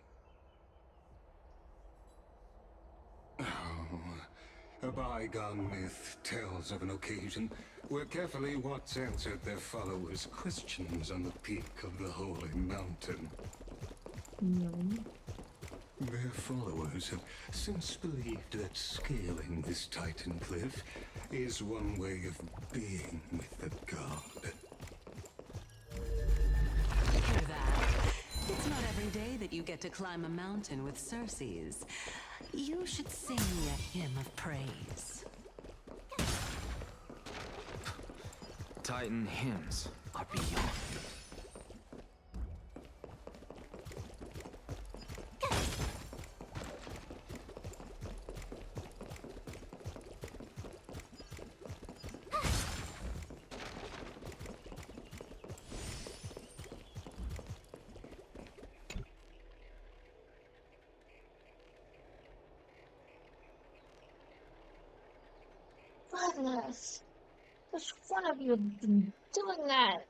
Oh, a bygone myth tells of an occasion where Kefali once answered their followers' questions on the peak of the Holy Mountain. Their followers have since believed that scaling this Titan cliff is one way of being with the god. Hear that? It's not every day that you get to climb a mountain with Circes. You should sing me a hymn of praise. Titan hymns are beyond. Goodness. Which one of you have been doing that?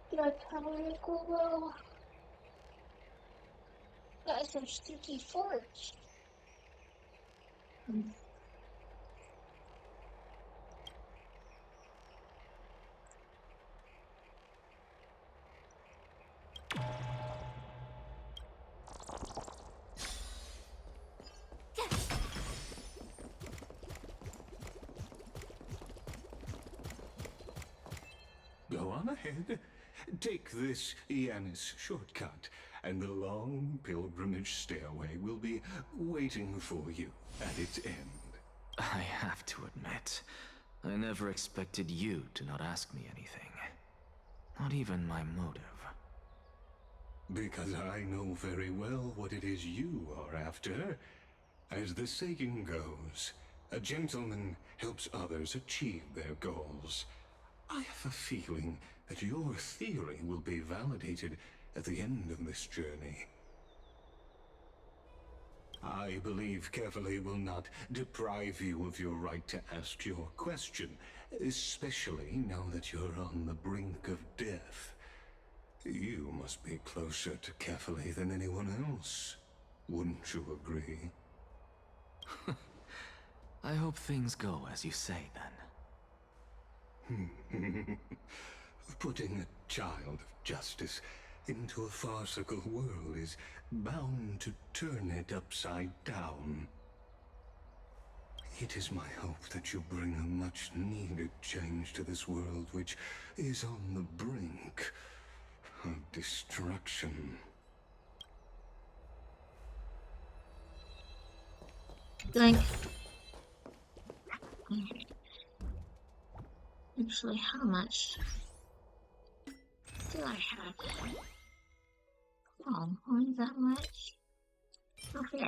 Did I tell you, Google? That's some sticky forks. Go on ahead. Take this Yanis shortcut, and the long pilgrimage stairway will be waiting for you at its end. I have to admit, I never expected you to not ask me anything. Not even my motive. Because I know very well what it is you are after. As the saying goes, a gentleman helps others achieve their goals. I have a feeling that your theory will be validated at the end of this journey. I believe Kefali will not deprive you of your right to ask your question, especially now that you're on the brink of death. You must be closer to Kefali than anyone else. Wouldn't you agree? I hope things go as you say, then. Putting a child of justice into a farcical world is bound to turn it upside down. It is my hope that you bring a much-needed change to this world which is on the brink of destruction. Like, actually, how much do I have? Oh, only that much? Okay.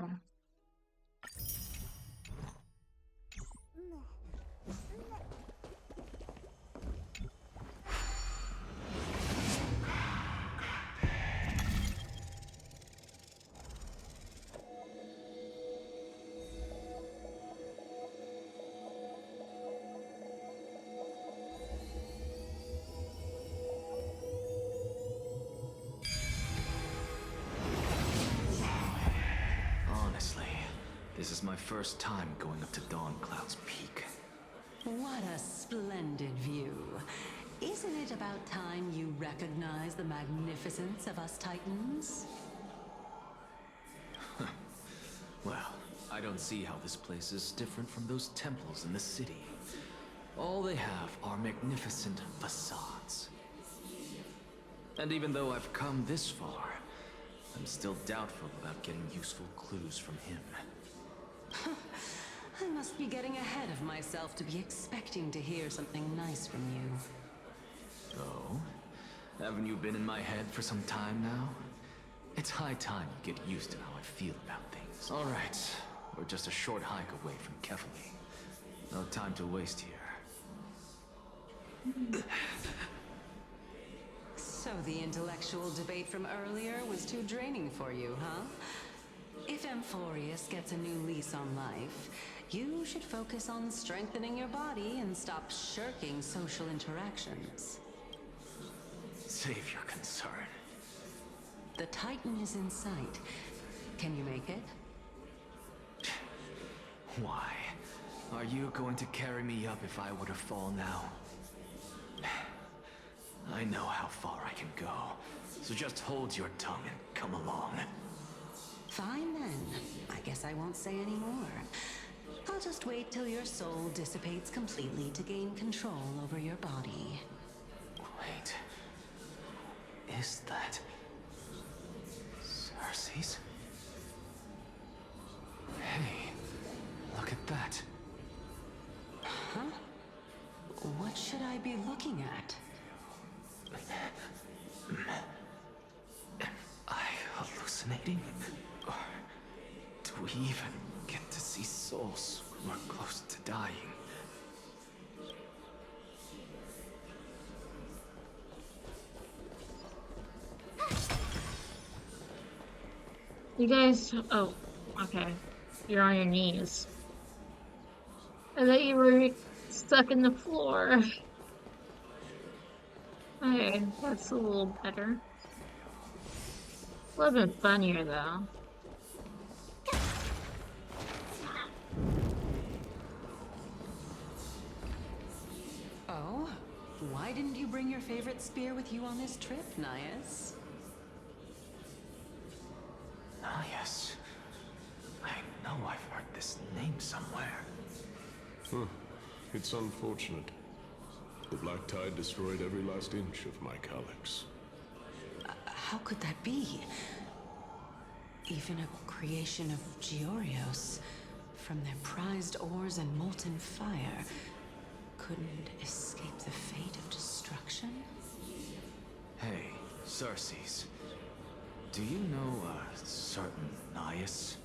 is my first time going up to Dawncloud's peak. What a splendid view. Isn't it about time you recognize the magnificence of us Titans? Well, I don't see how this place is different from those temples in the city. All they have are magnificent facades. And even though I've come this far, I'm still doubtful about getting useful clues from him. I must be getting ahead of myself to be expecting to hear something nice from you. Oh? Haven't you been in my head for some time now? It's high time you get used to how I feel about things. All right, we're just a short hike away from Kefali. No time to waste here. So the intellectual debate from earlier was too draining for you, huh? If Amphorius gets a new lease on life, you should focus on strengthening your body and stop shirking social interactions. Save your concern. The Titan is in sight. Can you make it? Why? Are you going to carry me up if I were to fall now? I know how far I can go, so just hold your tongue and come along. Fine then. I guess I won't say any more. I'll just wait till your soul dissipates completely to gain control over your body. Wait. Is that... Cersei's? Hey, look at that. Huh? What should I be looking at? Am I hallucinating? Or do we even get to see souls who are close to dying? You guys, oh, okay. You're on your knees. I thought you were stuck in the floor. Okay, that's a little better. Would have been funnier though. Oh? Why didn't you bring your favorite spear with you on this trip, Nias? Nias. I know I've heard this name somewhere. It's unfortunate. The Black Tide destroyed every last inch of my calyx. How could that be? Even a creation of Georios, from their prized ores and molten fire, couldn't escape the fate of destruction? Hey, Cersei's. Do you know a certain Nias?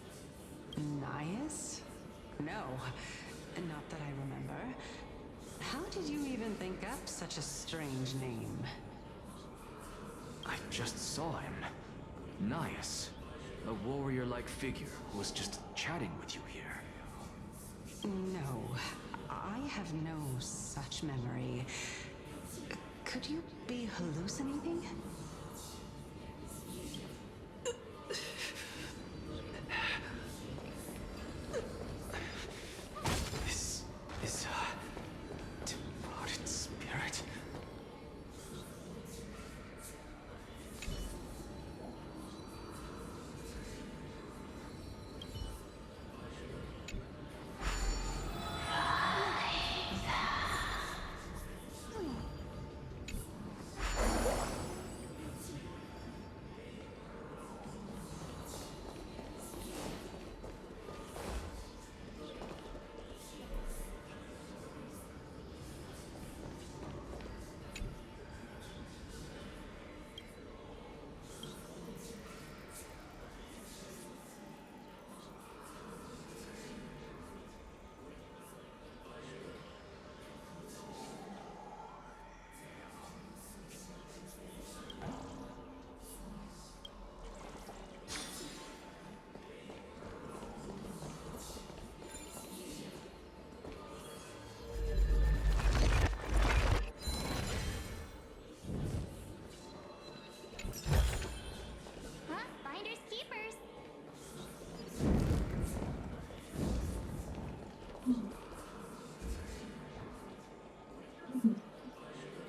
Nias? No, not that I remember. How did you even think up such a strange name? I just saw him. Nias. A warrior-like figure who was just chatting with you here. No, I have no such memory. Could you be hallucinating? This is a departed spirit.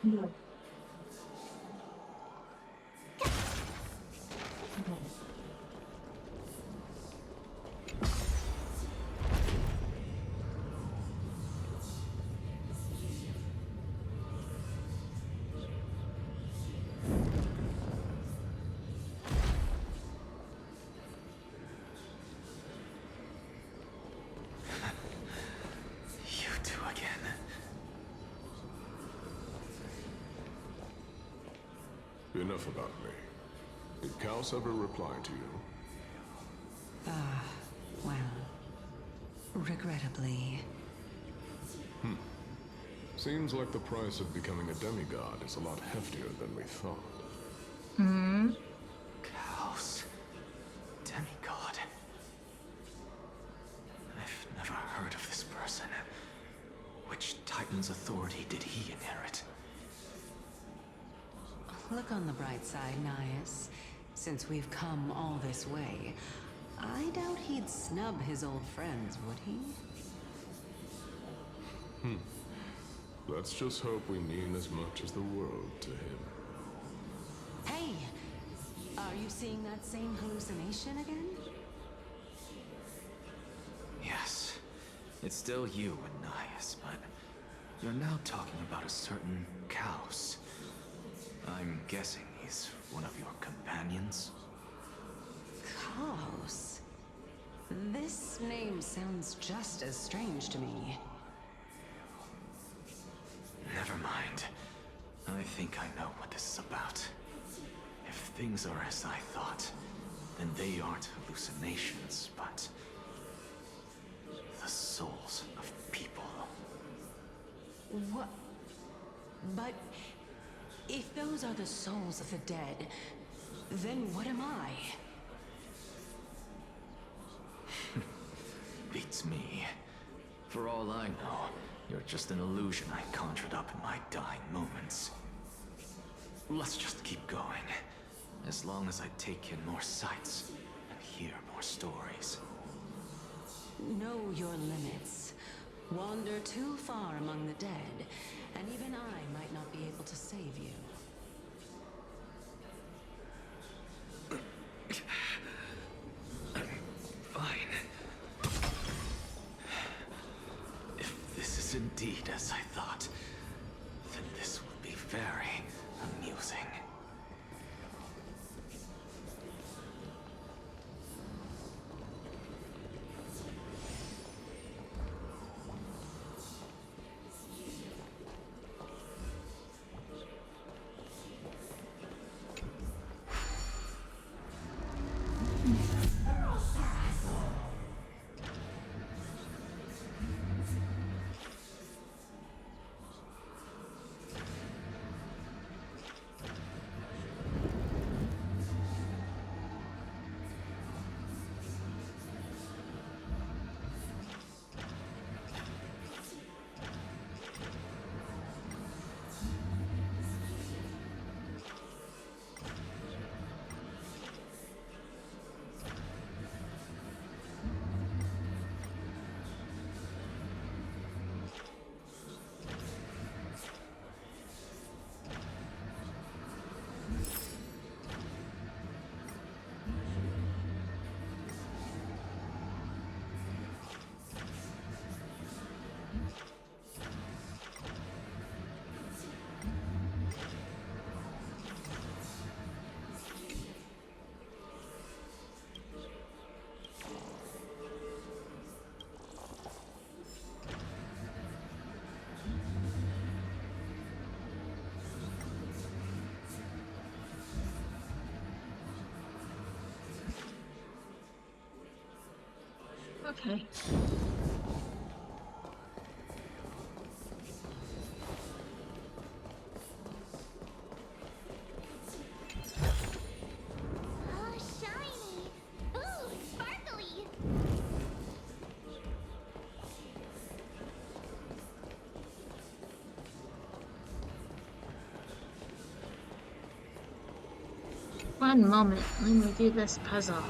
No. You two again. Enough about me. Did Kaos ever reply to you? Well, regrettably. Seems like the price of becoming a demigod is a lot heftier than we thought. Kaos. Demigod. I've never heard of this person. Which Titan's authority did he inherit? Look on the bright side, Nias. Since we've come all this way, I doubt he'd snub his old friends, would he? Let's just hope we mean as much as the world to him. Hey! Are you seeing that same hallucination again? Yes. It's still you and Nias, but you're now talking about a certain Kaos. I'm guessing he's one of your companions? Kaos? This name sounds just as strange to me. Never mind. I think I know what this is about. If things are as I thought, then they aren't hallucinations, but the souls of people. What? But if those are the souls of the dead, then what am I? Beats me. For all I know, you're just an illusion I conjured up in my dying moments. Let's just keep going. As long as I take in more sights and hear more stories. Know your limits. Wander too far among the dead, and even I might not be able to save you. Fine. If this is indeed as I thought, then this will be very amusing. Okay. Oh, shiny! Ooh, sparkly! One moment, let me do this puzzle.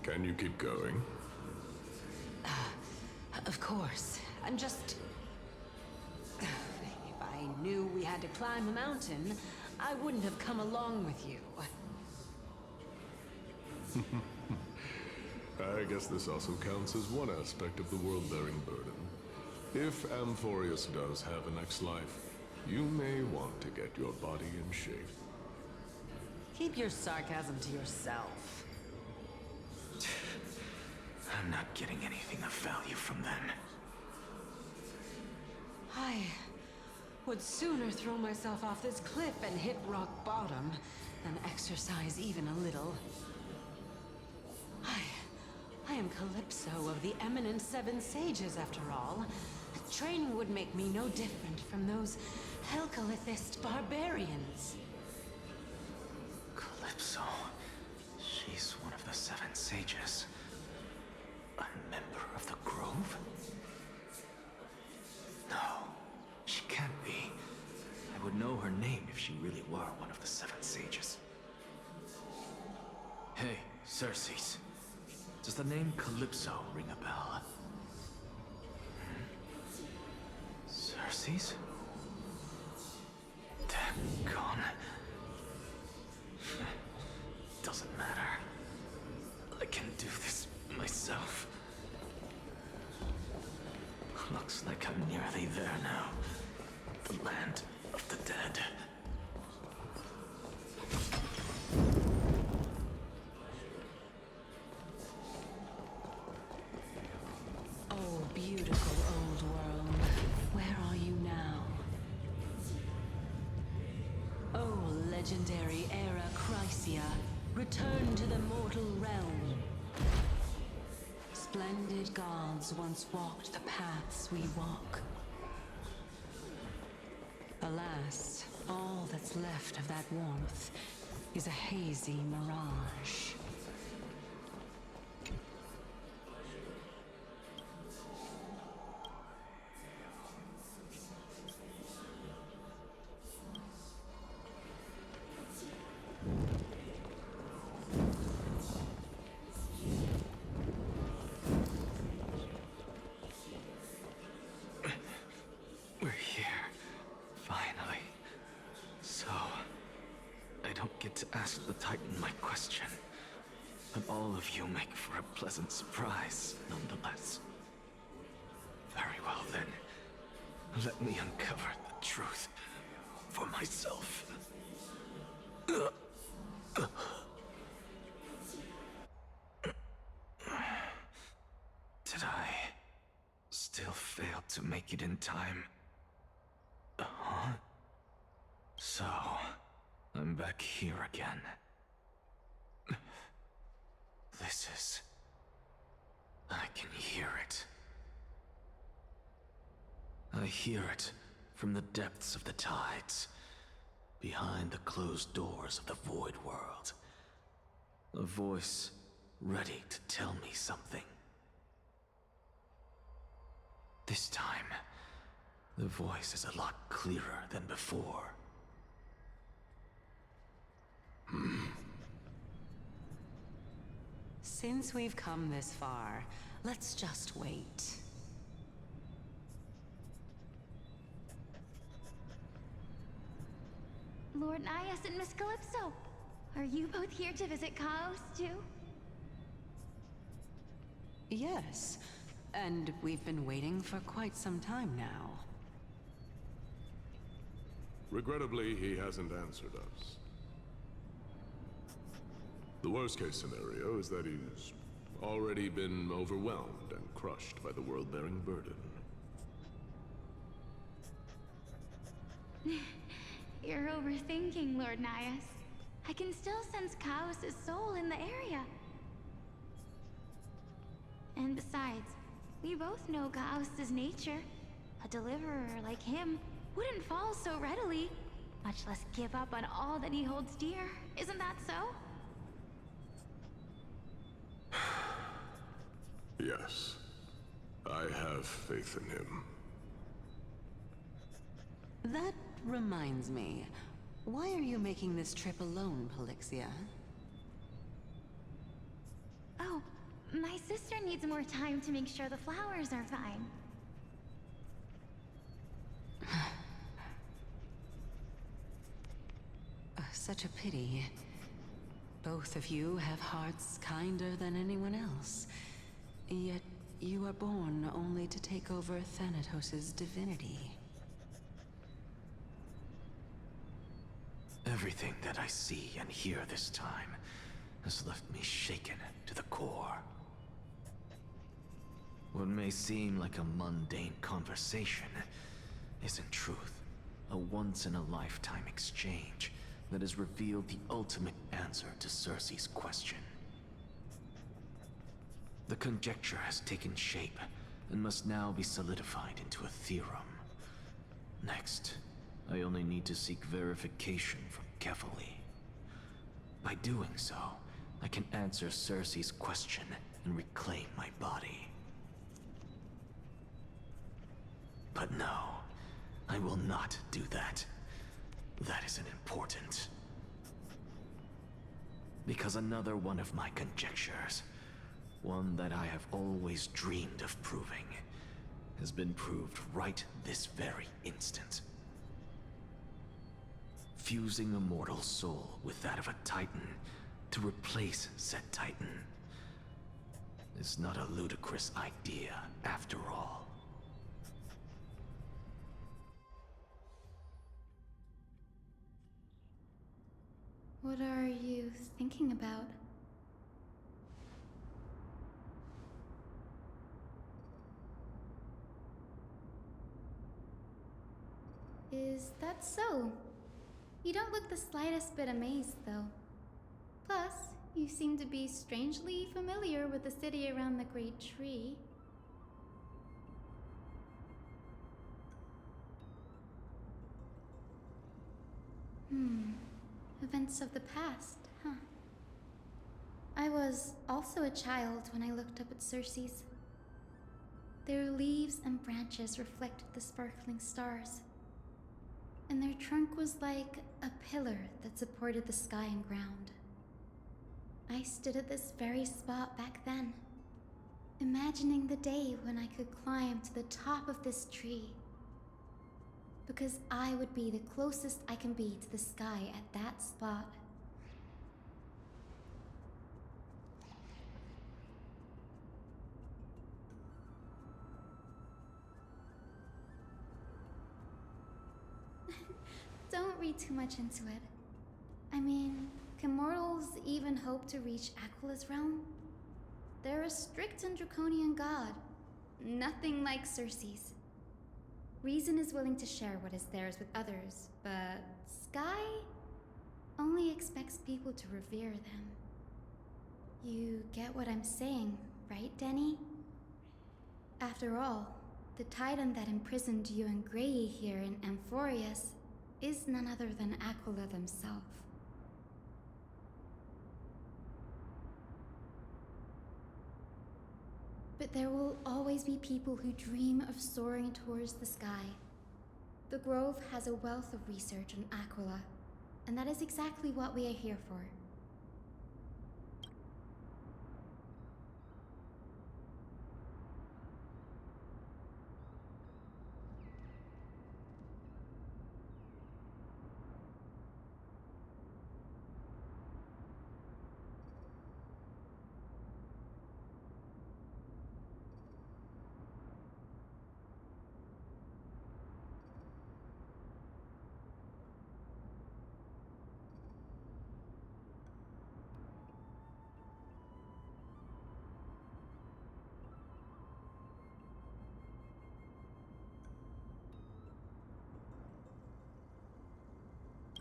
Can you keep going? Of course. I'm just... If I knew we had to climb a mountain, I wouldn't have come along with you. I guess this also counts as one aspect of the world-bearing burden. If Amphorius does have a next life, you may want to get your body in shape. Keep your sarcasm to yourself. I'm not getting anything of value from them. I would sooner throw myself off this cliff and hit rock bottom than exercise even a little. I am Calypso of the eminent Seven Sages, after all. Training would make me no different from those Helcalithist barbarians. Calypso. She's one of the Seven Sages. A member of the Grove? No, she can't be. I would know her name if she really were one of the Seven Sages. Hey, Circes. Does the name Calypso ring a bell? Circes? Damn gone. Doesn't matter. I can do this myself. Looks like I'm nearly there now. The land of the dead. Oh, beautiful old world. Where are you now? Oh, legendary era Chrysia. Return to the mortal realm. Splendid gods once walked the paths we walk. Alas, all that's left of that warmth is a hazy mirage. We're here. Finally. So, I don't get to ask the Titan my question. But all of you make for a pleasant surprise, nonetheless. Very well then. Let me uncover the truth for myself. Did I still fail to make it in time? Huh? So, I'm back here again. This is... I can hear it. I hear it from the depths of the tides, behind the closed doors of the Void World. A voice ready to tell me something. This time, the voice is a lot clearer than before. Since we've come this far, let's just wait. Lord Nias and Miss Calypso, are you both here to visit Chaos too? Yes, and we've been waiting for quite some time now. Regrettably, he hasn't answered us. The worst-case scenario is that he's already been overwhelmed and crushed by the world-bearing burden. You're overthinking, Lord Nias. I can still sense Chaos' soul in the area. And besides, we both know Chaos' nature. A deliverer like him wouldn't fall so readily, much less give up on all that he holds dear. Isn't that so? Yes. I have faith in him. That reminds me. Why are you making this trip alone, Polixia? My sister needs more time to make sure the flowers are fine. Such a pity. Both of you have hearts kinder than anyone else. Yet you are born only to take over Thanatos' divinity. Everything that I see and hear this time has left me shaken to the core. What may seem like a mundane conversation is in truth a once-in-a-lifetime exchange that has revealed the ultimate answer to Cersei's question. The conjecture has taken shape and must now be solidified into a theorem. Next, I only need to seek verification from Kefali. By doing so, I can answer Cersei's question and reclaim my body. But no, I will not do that. That isn't important. Because another one of my conjectures, one that I have always dreamed of proving, has been proved right this very instant. Fusing a mortal soul with that of a Titan to replace said Titan is not a ludicrous idea after all. What are you thinking about? Is that so? You don't look the slightest bit amazed, though. Plus, you seem to be strangely familiar with the city around the Great Tree. Events of the past, huh? I was also a child when I looked up at Cersei's. Their leaves and branches reflected the sparkling stars, and their trunk was like a pillar that supported the sky and ground. I stood at this very spot back then, imagining the day when I could climb to the top of this tree, because I would be the closest I can be to the sky at that spot. Don't read too much into it. I mean, can mortals even hope to reach Aquila's realm? They're a strict and draconian god, nothing like Cersei's. Reason is willing to share what is theirs with others, but Sky only expects people to revere them. You get what I'm saying, right, Denny? After all, the Titan that imprisoned you and Grey here in Amphorius is none other than Aquila themselves. But there will always be people who dream of soaring towards the sky. The Grove has a wealth of research on Aquila, and that is exactly what we are here for.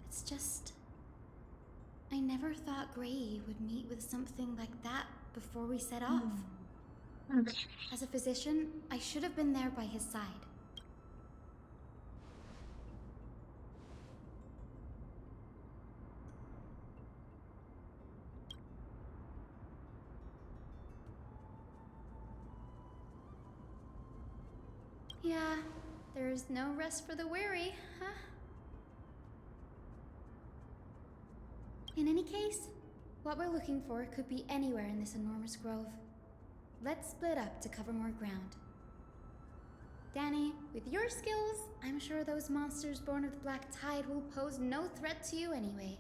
It's just... I never thought Grey would meet with something like that before we set off. As a physician, I should have been there by his side. Yeah, there's no rest for the weary, huh? In any case, what we're looking for could be anywhere in this enormous grove. Let's split up to cover more ground. Danny, with your skills, I'm sure those monsters born of the Black Tide will pose no threat to you anyway.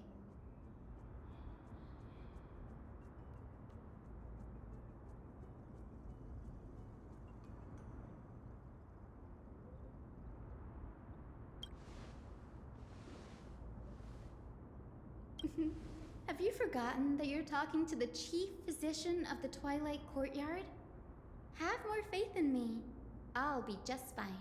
Have you forgotten that you're talking to the chief physician of the Twilight Courtyard? Have more faith in me. I'll be just fine.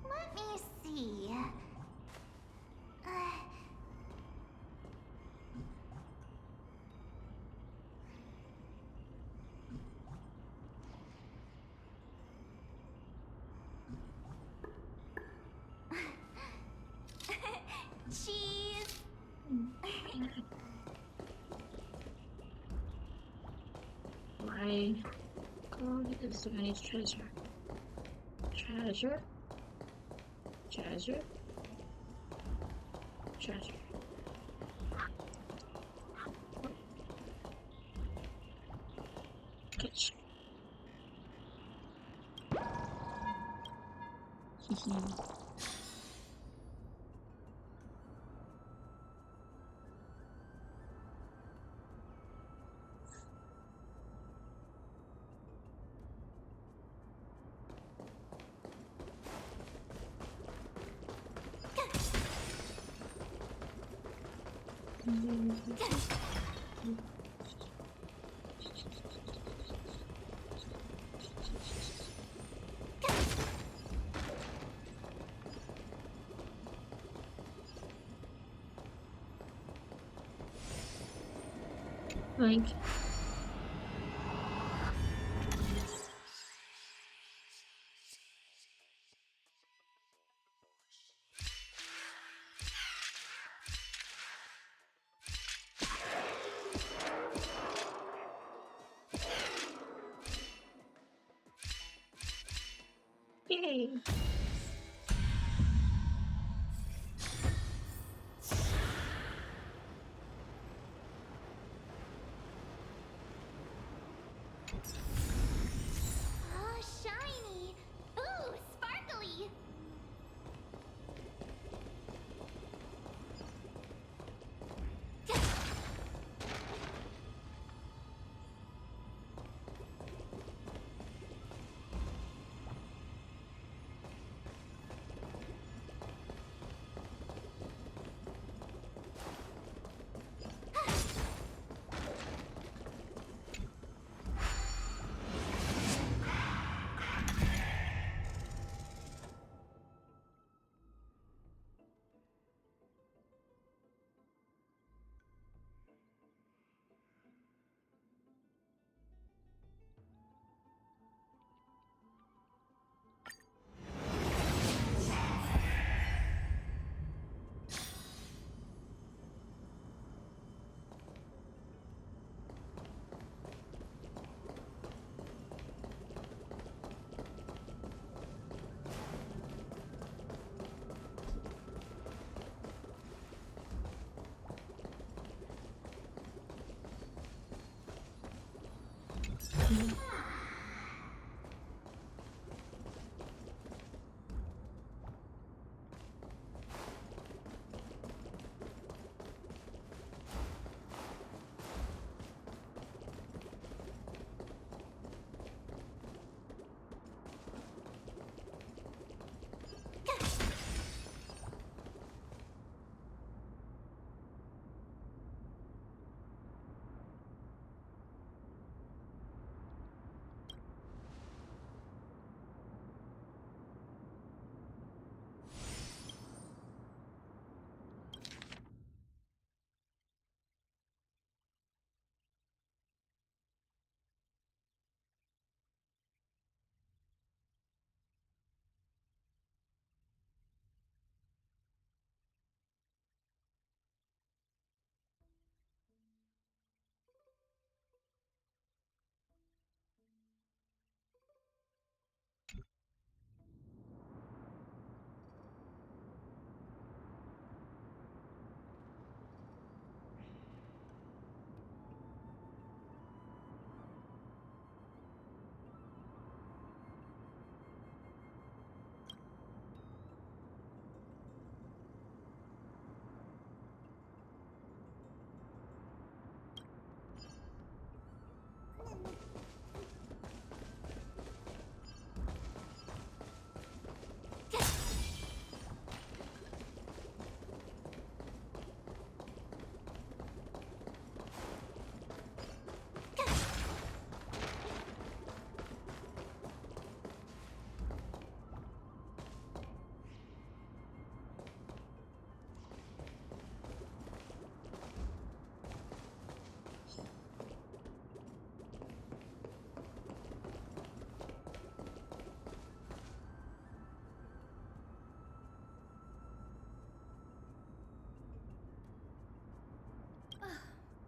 Let me see. Cheese. My God, there's so many treasure. Treasure? Treasure? Treasure. Catch. clink. Yay! Oh, shiny! Ooh, sparkly!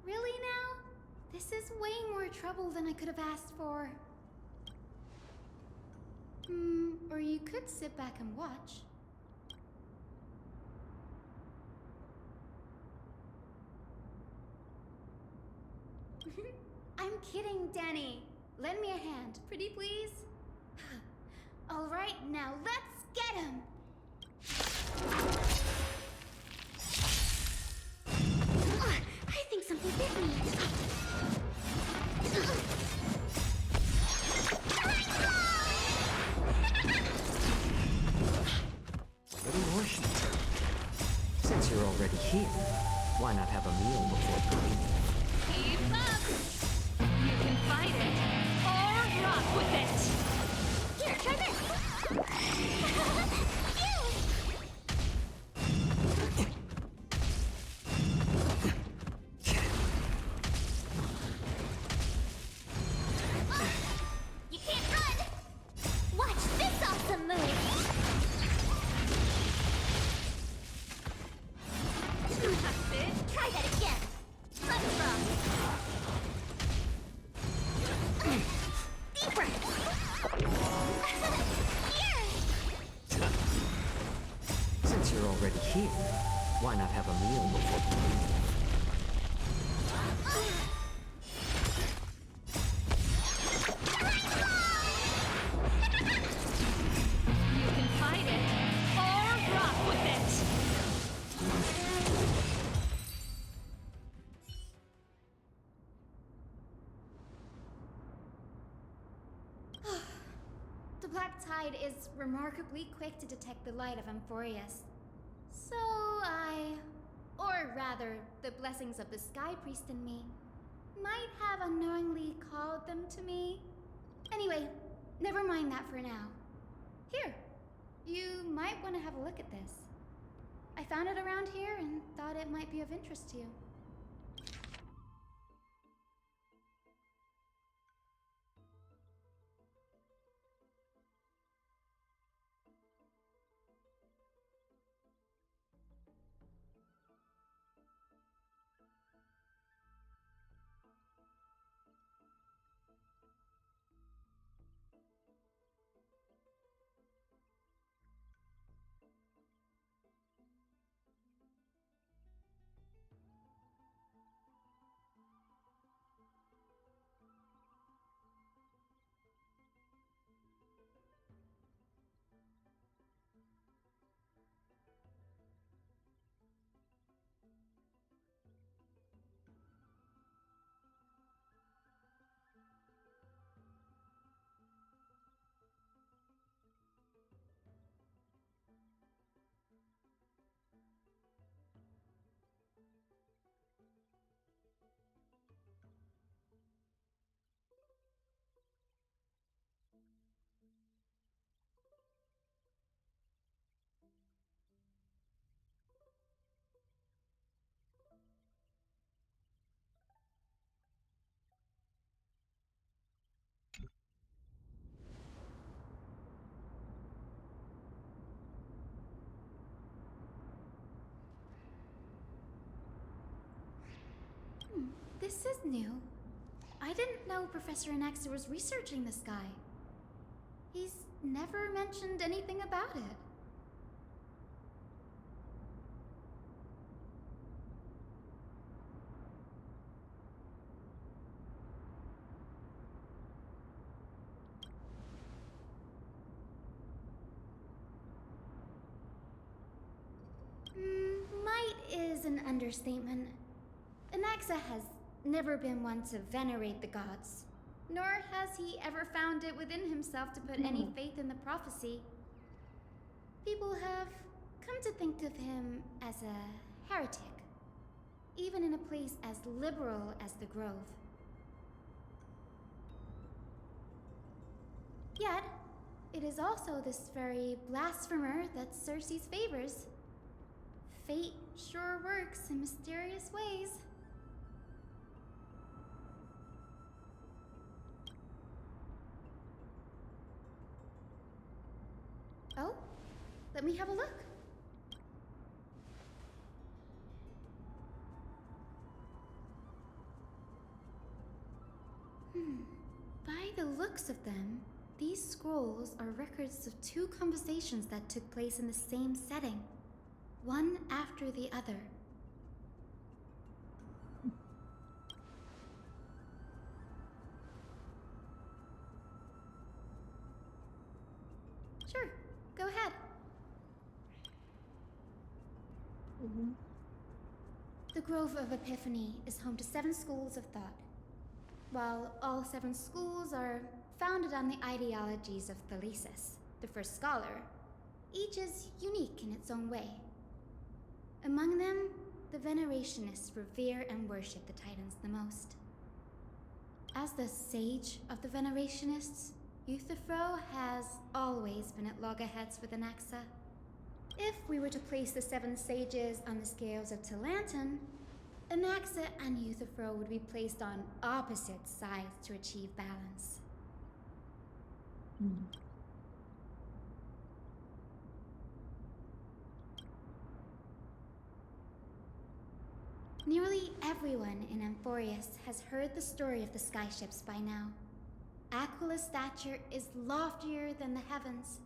Really now? This is way more trouble than I could have asked for. Or you could sit back and watch. I'm kidding, Danny. Lend me a hand, pretty please? All right, now let's get him! I think something bit me. Little worship. Since you're already here, why not have a meal before going? Keep up! You can fight it, or rock with it! Here, try this! here, why not have a meal before you leave? You can fight it, or rock with it! The Black Tide is remarkably quick to detect the light of Amphorius. So or rather, the blessings of the Sky Priest in me, might have unknowingly called them to me. Anyway, never mind that for now. Here, you might want to have a look at this. I found it around here and thought it might be of interest to you. This is new. I didn't know Professor Anaxa was researching the sky. He's never mentioned anything about it. Might is an understatement. Anaxa has never been one to venerate the gods, nor has he ever found it within himself to put any faith in the prophecy. People have come to think of him as a heretic, even in a place as liberal as the Grove. Yet, it is also this very blasphemer that Circe's favors. Fate sure works in mysterious ways. Oh, let me have a look. By the looks of them, these scrolls are records of two conversations that took place in the same setting, one after the other. Sure, go ahead. The Grove of Epiphany is home to 7 schools of thought. While all 7 schools are founded on the ideologies of Thalesis, the first scholar, each is unique in its own way. Among them, the Venerationists revere and worship the Titans the most. As the sage of the Venerationists, Euthyphro has always been at loggerheads with Anaxa. If we were to place the 7 sages on the scales of Talanton, Anaxa and Euthyphro would be placed on opposite sides to achieve balance. Nearly everyone in Amphorius has heard the story of the sky-ships by now. Aquila's stature is loftier than the heavens,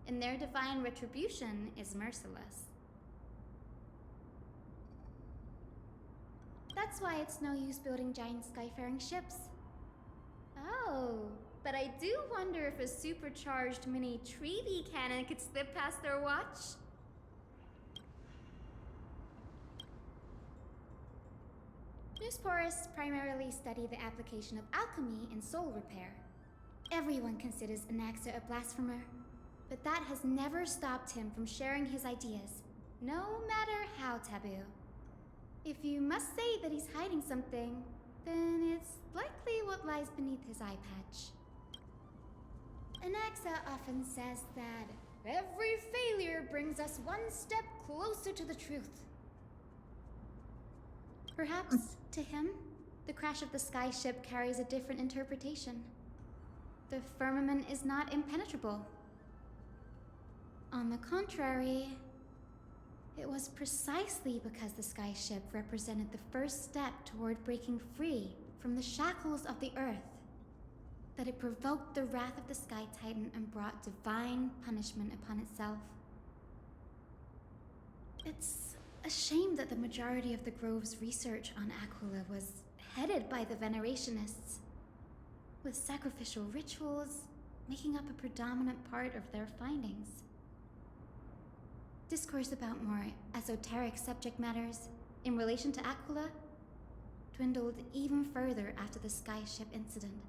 and their divine retribution is merciless. That's why it's no use building giant skyfaring ships. Oh, but I do wonder if a supercharged mini Treevy cannon could slip past their watch. Newsporists primarily study the application of alchemy in soul repair. Everyone considers Anaxa a blasphemer, but that has never stopped him from sharing his ideas, no matter how taboo. If you must say that he's hiding something, then it's likely what lies beneath his eye patch. Anaxa often says that every failure brings us one step closer to the truth. Perhaps, to him, the crash of the skyship carries a different interpretation. The firmament is not impenetrable. On the contrary, it was precisely because the skyship represented the first step toward breaking free from the shackles of the Earth that it provoked the wrath of the Sky Titan and brought divine punishment upon itself. It's a shame that the majority of the Grove's research on Aquila was headed by the Venerationists, with sacrificial rituals making up a predominant part of their findings. Discourse about more esoteric subject matters in relation to Aquila dwindled even further after the skyship incident.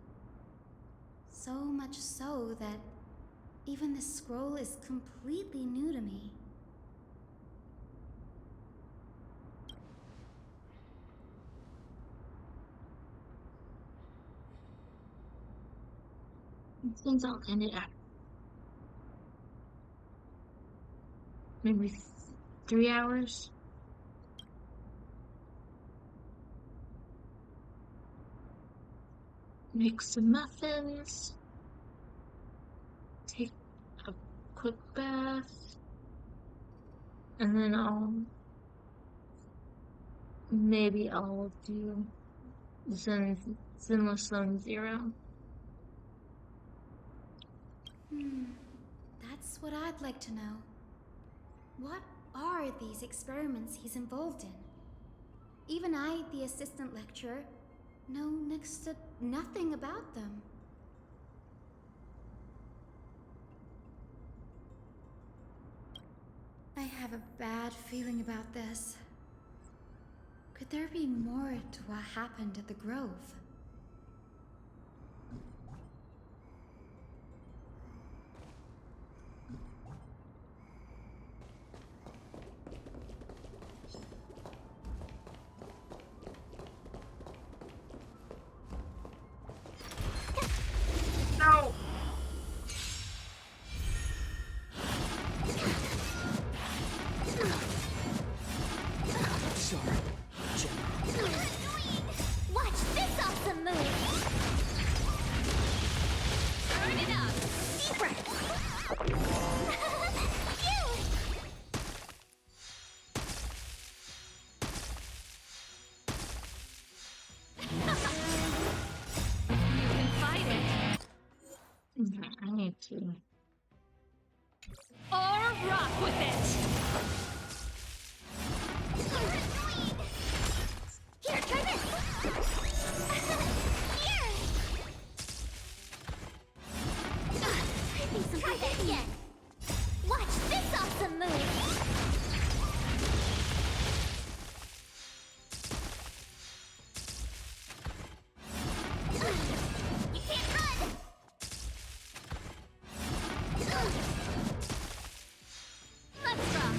So much so that even this scroll is completely new to me. Since I'll end it at maybe 3 hours. Make some muffins. Take a quick bath. And then I'll do Zenless Zone 0. That's what I'd like to know. What are these experiments he's involved in? Even I, the assistant lecturer, know next to nothing about them. I have a bad feeling about this. Could there be more to what happened at the Grove? No! Sorry, General. Watch this awesome move! Turn it up! Deeper! You can fight it! Yeah, I need to. Or rock with it! Here, try this! Here! Try this again! Watch this awesome move! You can't run! Let's rock!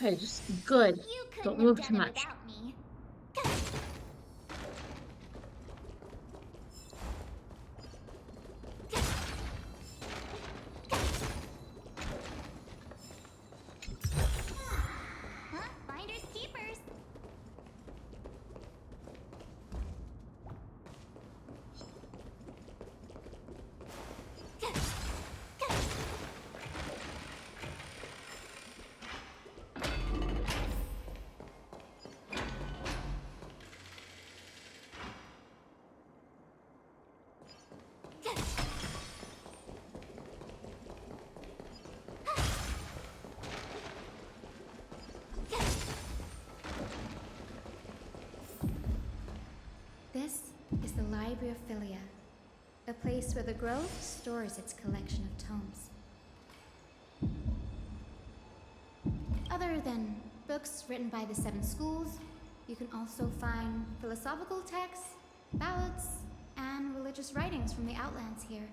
Okay, just good. You Don't couldn't have move too done it much. without me. Huh? Finders keepers. This is the Library of Philia, a place where the Grove stores its collection of tomes. Other than books written by the 7 schools, you can also find philosophical texts, ballads, and religious writings from the Outlands here.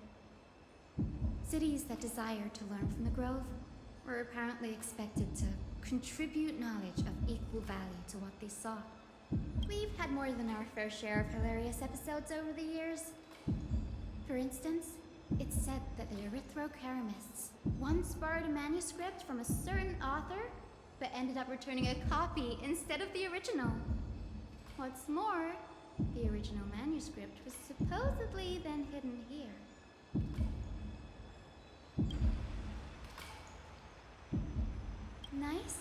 Cities that desire to learn from the Grove were apparently expected to contribute knowledge of equal value to what they saw. We've had more than our fair share of hilarious episodes over the years. For instance, it's said that the Erythrocheramists once borrowed a manuscript from a certain author, but ended up returning a copy instead of the original. What's more, the original manuscript was supposedly then hidden here. Nice?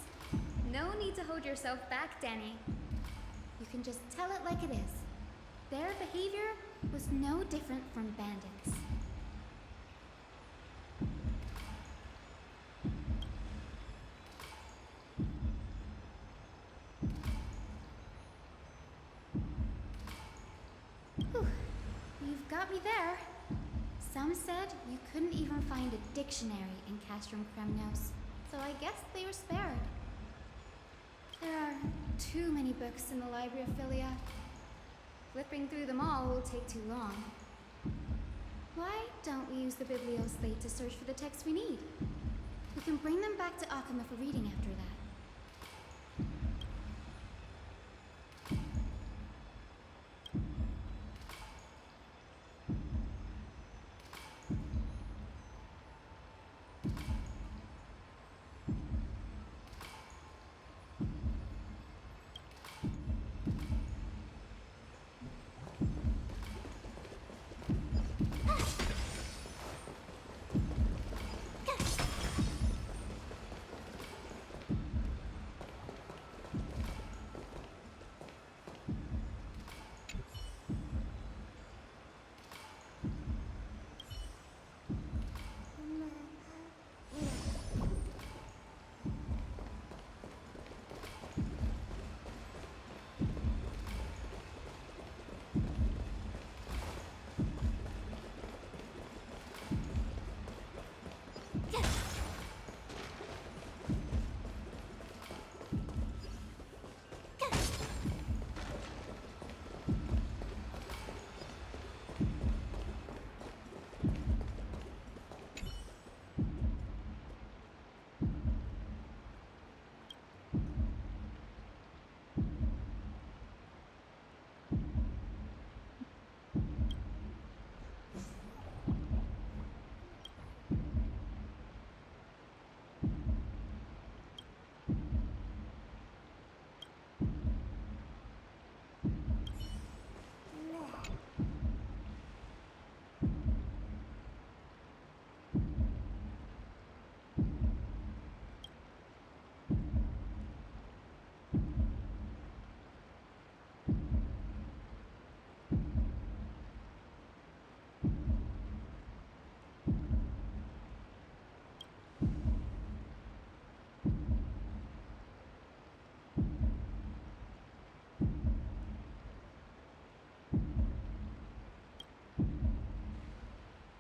No need to hold yourself back, Danny. You can just tell it like it is. Their behavior was no different from bandits. Whew. You've got me there. Some said you couldn't even find a dictionary in Castrum Kremnos, so I guess they were spared. There are too many books in the Library of Philia. Flipping through them all will take too long. Why don't we use the Biblioslate to search for the texts we need? We can bring them back to Akama for reading after that.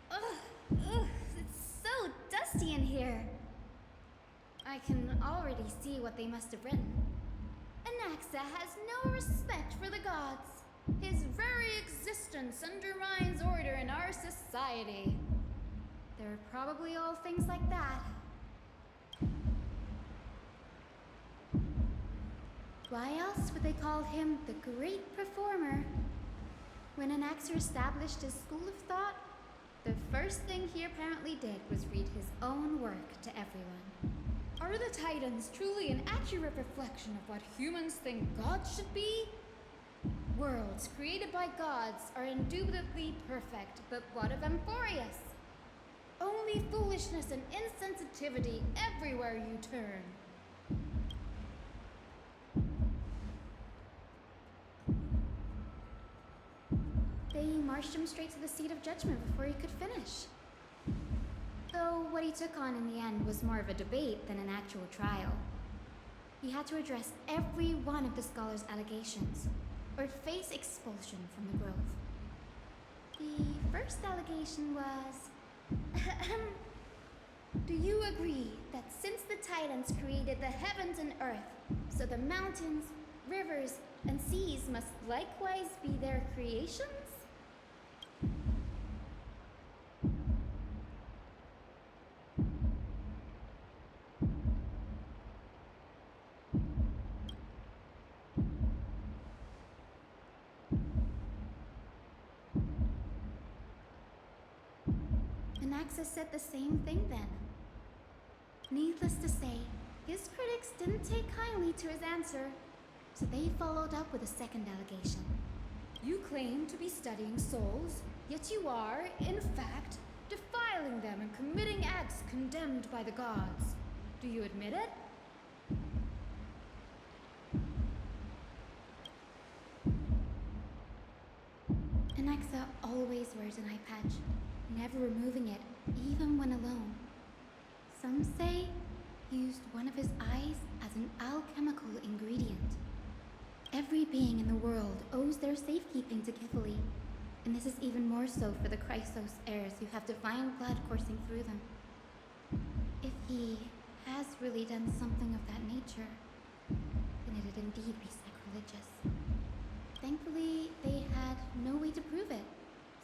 Ugh, it's so dusty in here. I can already see what they must have written. Anaxa has no respect for the gods. His very existence undermines order in our society. They're probably all things like that. Why else would they call him the Great Performer? When Anaxer established his school of thought, the first thing he apparently did was read his own work to everyone. Are the Titans truly an accurate reflection of what humans think gods should be? Worlds created by gods are indubitably perfect, but what of Amphorius? Only foolishness and insensitivity everywhere you turn. They marched him straight to the seat of judgment before he could finish. Though what he took on in the end was more of a debate than an actual trial. He had to address every one of the scholar's allegations, or face expulsion from the grove. The first allegation was... Do you agree that since the Titans created the heavens and earth, so the mountains, rivers, and seas must likewise be their creations? Anaxes said the same thing then. Needless to say, his critics didn't take kindly to his answer, so they followed up with a second allegation. You claim to be studying souls, yet you are, in fact, defiling them and committing acts condemned by the gods. Do you admit it? Anaxa always wears an eye patch, never removing it, even when alone. Some say he used one of his eyes as an alchemical ingredient. Every being in the world owes their safekeeping to Kithily, and this is even more so for the Chrysos heirs who have divine blood coursing through them. If he has really done something of that nature, then it'd indeed be sacrilegious. Thankfully, they had no way to prove it,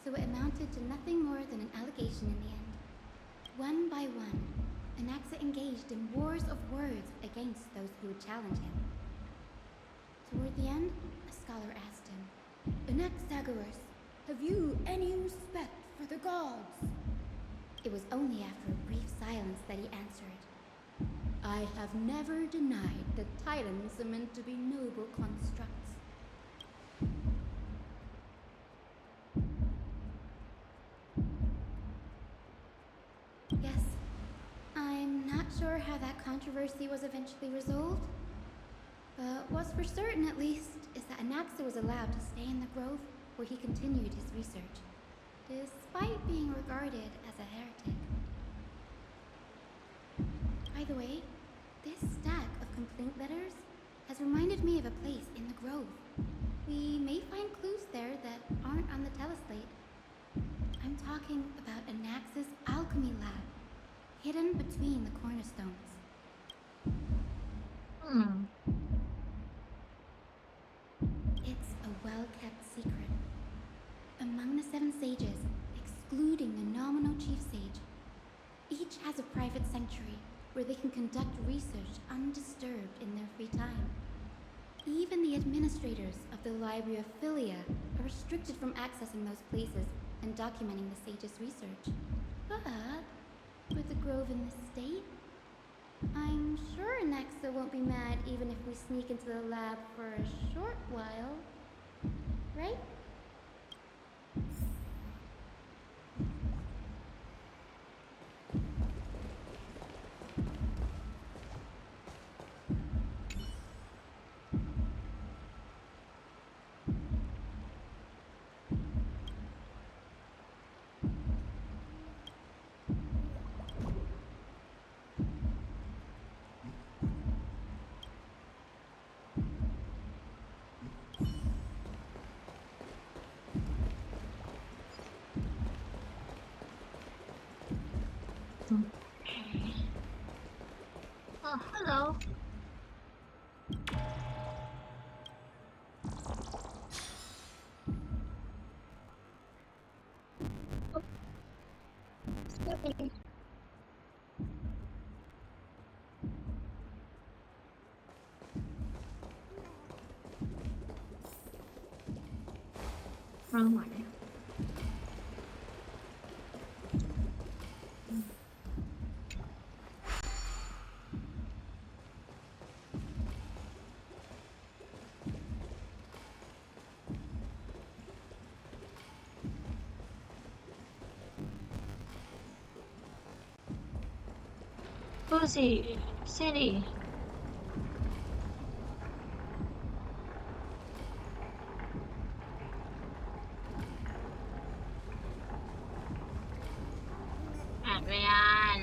so it amounted to nothing more than an allegation in the end. One by one, Anaxa engaged in wars of words against those who would challenge him. Toward the end, a scholar asked him, Anaxagoras, have you any respect for the gods? It was only after a brief silence that he answered, I have never denied that Titans are meant to be noble constructs. Yes, I'm not sure how that controversy was eventually resolved, but what's for certain at least is that Anaxa was allowed to stay in the grove where he continued his research, despite being regarded as a heretic. By the way, this stack of complaint letters has reminded me of a place in the grove. We may find clues there that aren't on the teleslate. I'm talking about Anax's alchemy lab, hidden between the cornerstones. It's a well-kept secret. Among the 7 sages, excluding the nominal chief sage, each has a private sanctuary where they can conduct research undisturbed in their free time. Even the administrators of the Library of Philia are restricted from accessing those places and documenting the sage's research. But with the grove in this state, I'm sure Anaxa won't be mad even if we sneak into the lab for a short while. Right? Oh, hello. Okay. from Cozy City. Ano yan?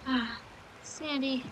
Ah, Sandy.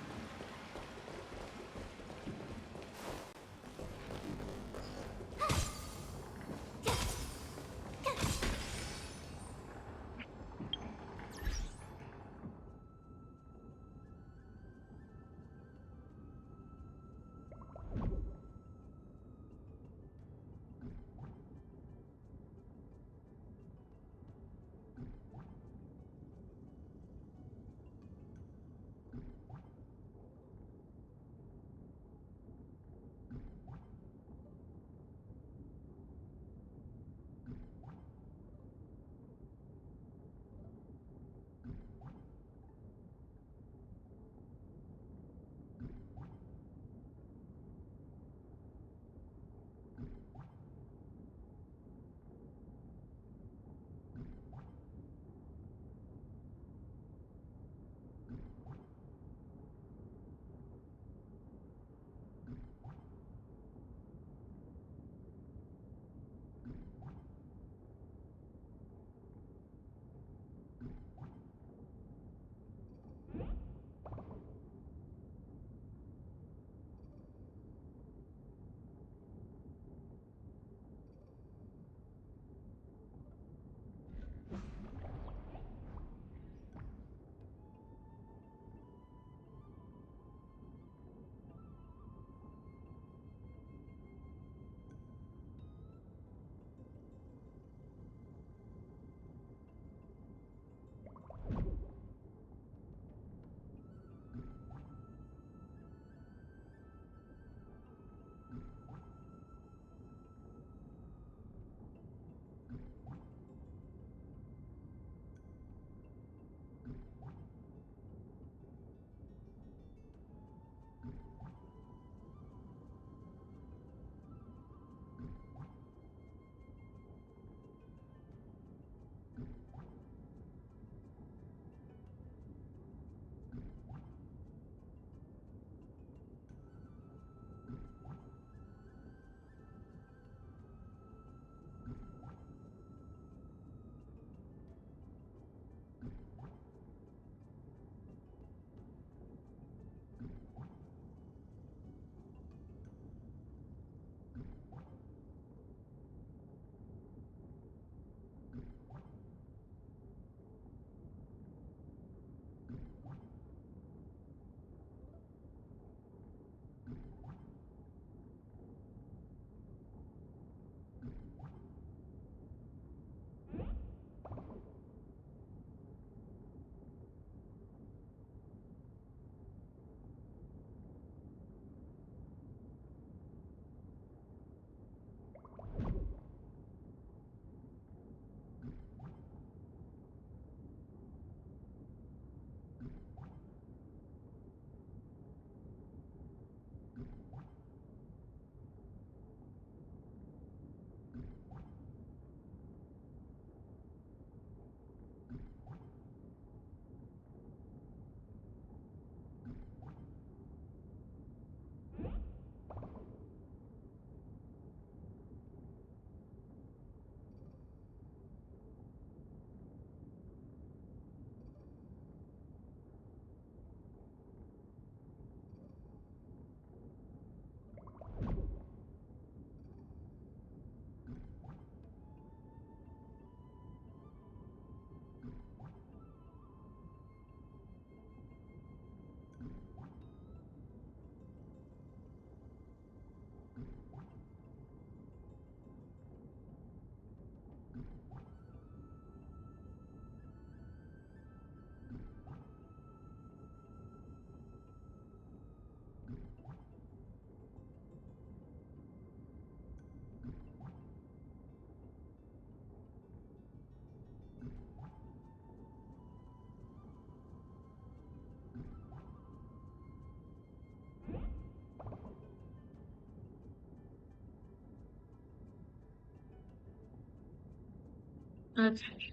Okay.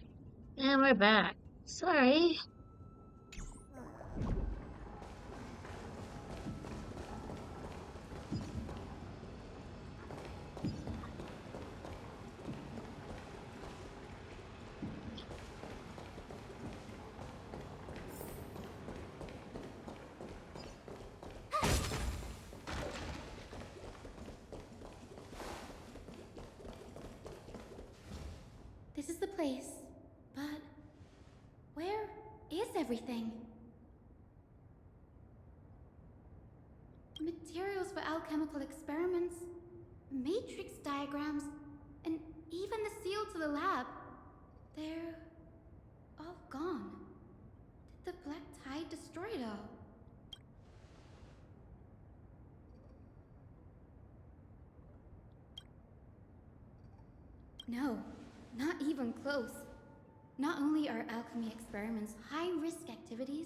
And we're back. Sorry. This is the place, but where is everything? Materials for alchemical experiments, matrix diagrams, and even the seal to the lab. They're all gone. Did the Black Tide destroy it all? No, not even close. Not only are alchemy experiments high-risk activities,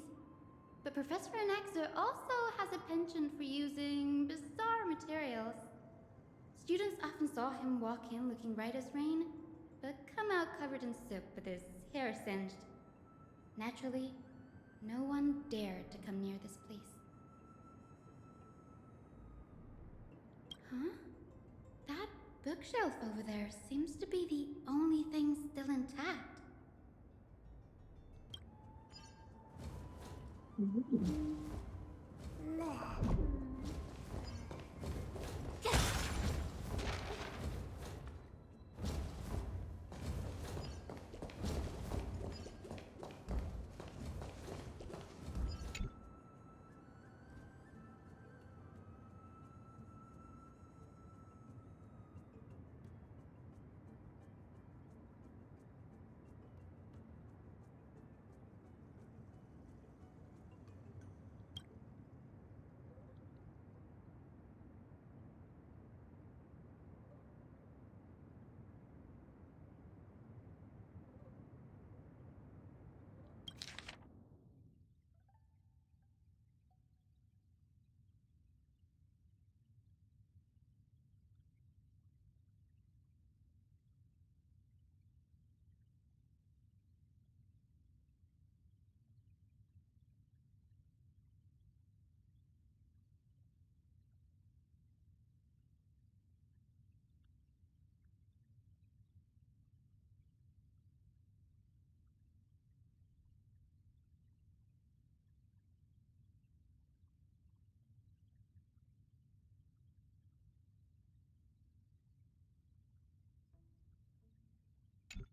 but Professor Anaxa also has a penchant for using bizarre materials. Students often saw him walk in looking right as rain, but come out covered in soot with his hair singed. Naturally, no one dared to come near this place. Huh? That bookshelf over there seems to be the only thing still intact.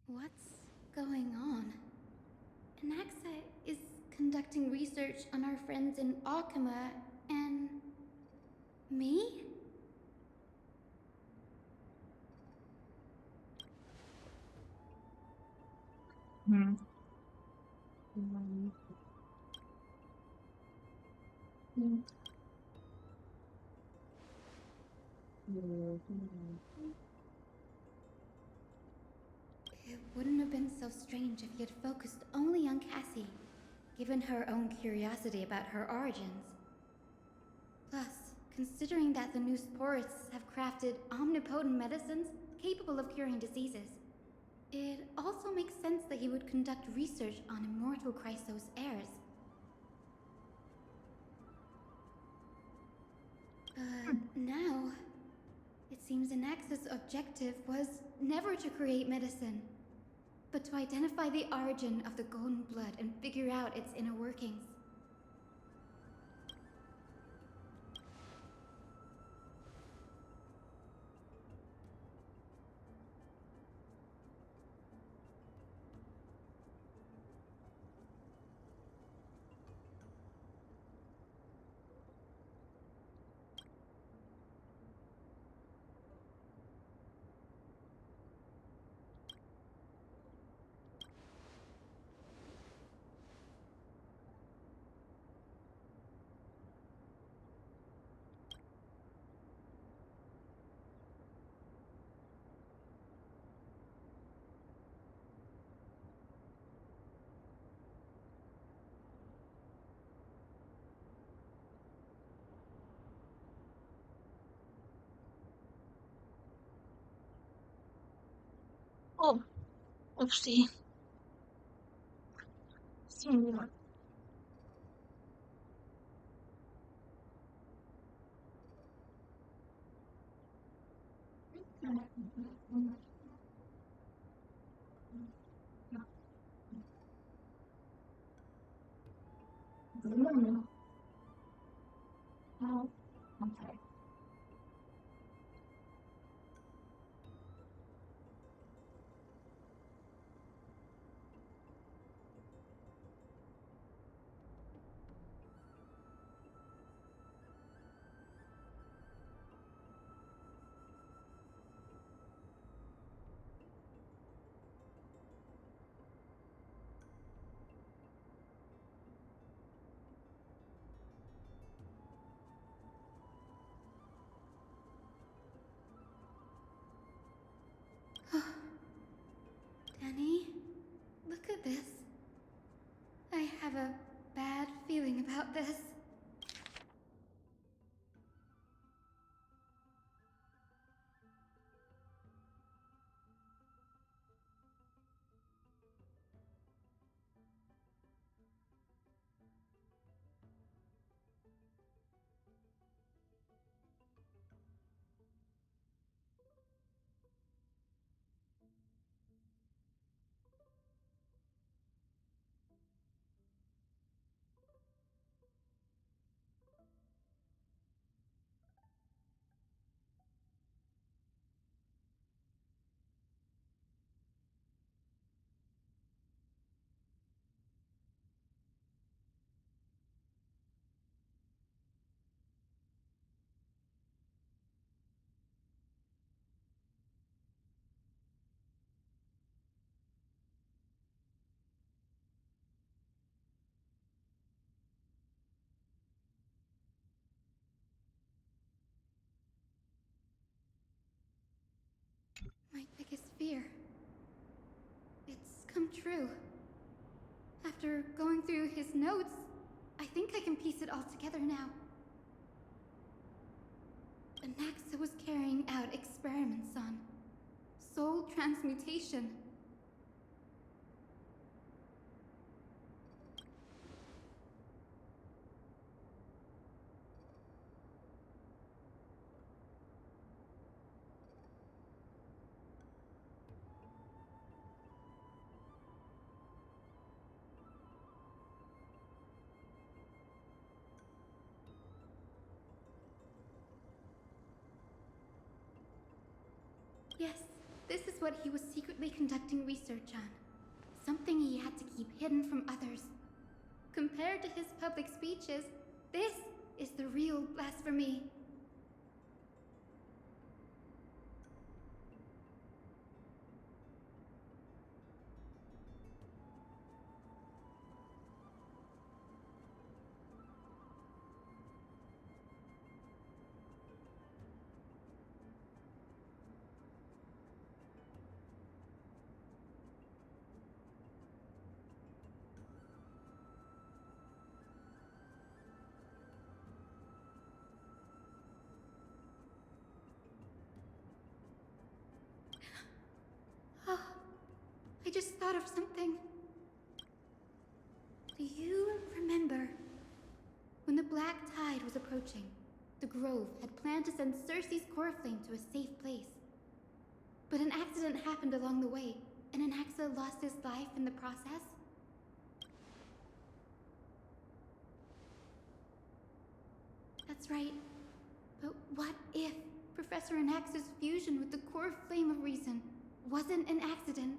What's going on? Anaxa is conducting research on our friends in Alchema and me? Hmm. It wouldn't have been so strange if he had focused only on Cassie, given her own curiosity about her origins. Plus, considering that the new sporists have crafted omnipotent medicines capable of curing diseases, it also makes sense that he would conduct research on immortal Chrysos heirs. But now, it seems Anax's objective was never to create medicine, but to identify the origin of the golden blood and figure out its inner workings. Oh, Oopsie. So, oh, okay. Danny, look at this. I have a bad feeling about this. My biggest fear. It's come true. After going through his notes, I think I can piece it all together now. Anaxa was carrying out experiments on soul transmutation. Yes, this is what he was secretly conducting research on. Something he had to keep hidden from others. Compared to his public speeches, this is the real blasphemy. Oh, I just thought of something. Do you remember when the Black Tide was approaching? The Grove had planned to send Cersei's core flame to a safe place. But an accident happened along the way, and Anaxa lost his life in the process? That's right. But what if Professor Anaxa's fusion with the core flame of reason wasn't an accident?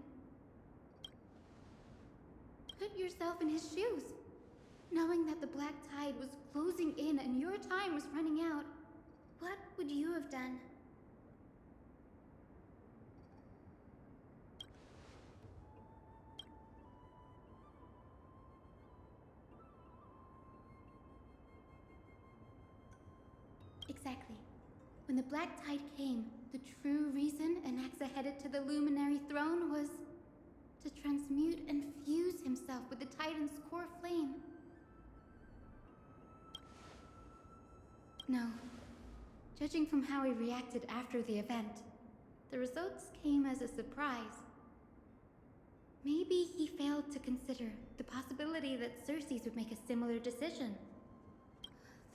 Put yourself in his shoes. Knowing that the Black Tide was closing in and your time was running out, what would you have done? Exactly. When the Black Tide came, the true reason Anaxa headed to the Luminary Throne was to transmute and fuse himself with the Titan's core flame. No. Judging from how he reacted after the event, the results came as a surprise. Maybe he failed to consider the possibility that Circes would make a similar decision.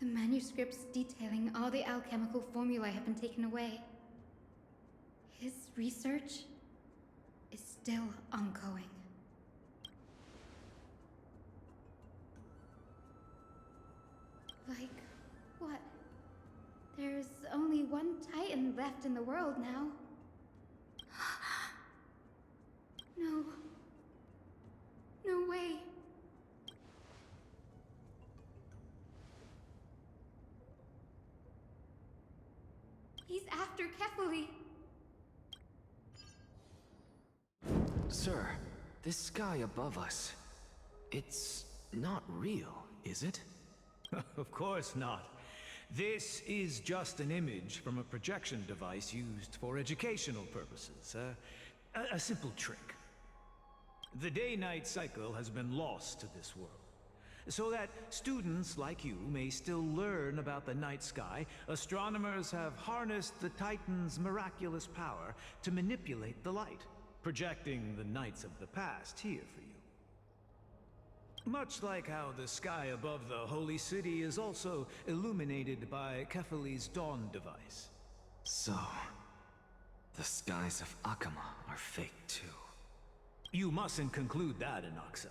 The manuscripts detailing all the alchemical formulae have been taken away. His research is still ongoing. Like, what? There's only one Titan left in the world now. No. No way. He's after Kefali. Sir, this sky above us, it's not real, is it? Of course not. This is just an image from a projection device used for educational purposes. A simple trick. The day-night cycle has been lost to this world, so that students like you may still learn about the night sky. Astronomers have harnessed the Titan's miraculous power to manipulate the light, projecting the nights of the past here for you. Much like how the sky above the Holy City is also illuminated by Kefali's dawn device. So, the skies of Akama are fake too. You mustn't conclude that, Inoxa.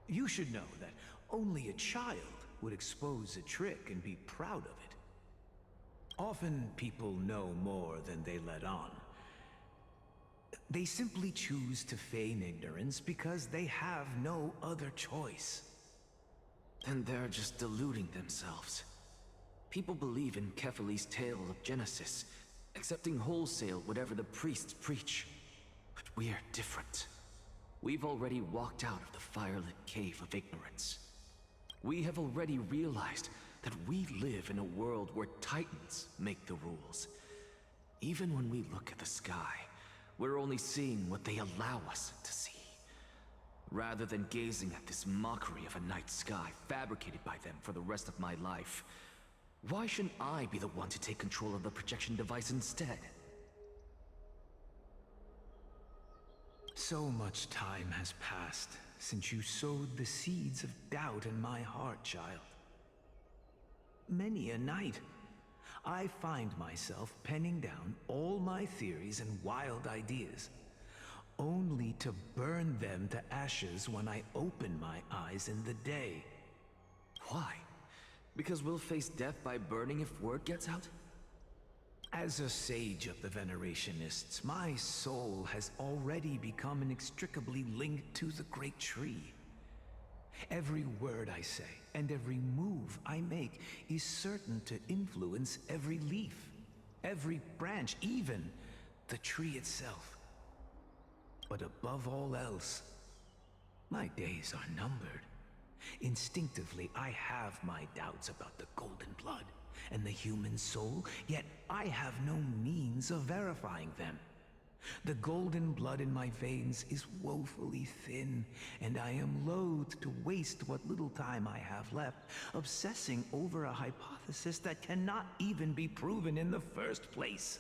You should know that only a child would expose a trick and be proud of it. Often people know more than they let on. They simply choose to feign ignorance because they have no other choice. Then they're just deluding themselves. People believe in Kefali's tale of Genesis, accepting wholesale whatever the priests preach. But we're different. We've already walked out of the firelit cave of ignorance. We have already realized that we live in a world where Titans make the rules. Even when we look at the sky, we're only seeing what they allow us to see. Rather than gazing at this mockery of a night sky fabricated by them for the rest of my life, why shouldn't I be the one to take control of the projection device instead? So much time has passed since you sowed the seeds of doubt in my heart, child. Many a night, I find myself penning down all my theories and wild ideas, only to burn them to ashes when I open my eyes in the day. Why? Because we'll face death by burning if word gets out? As a sage of the Venerationists, my soul has already become inextricably linked to the great tree. Every word I say and every move I make is certain to influence every leaf, every branch, even the tree itself. But above all else, my days are numbered. Instinctively, I have my doubts about the golden blood and the human soul, yet I have no means of verifying them. The golden blood in my veins is woefully thin, and I am loath to waste what little time I have left obsessing over a hypothesis that cannot even be proven in the first place.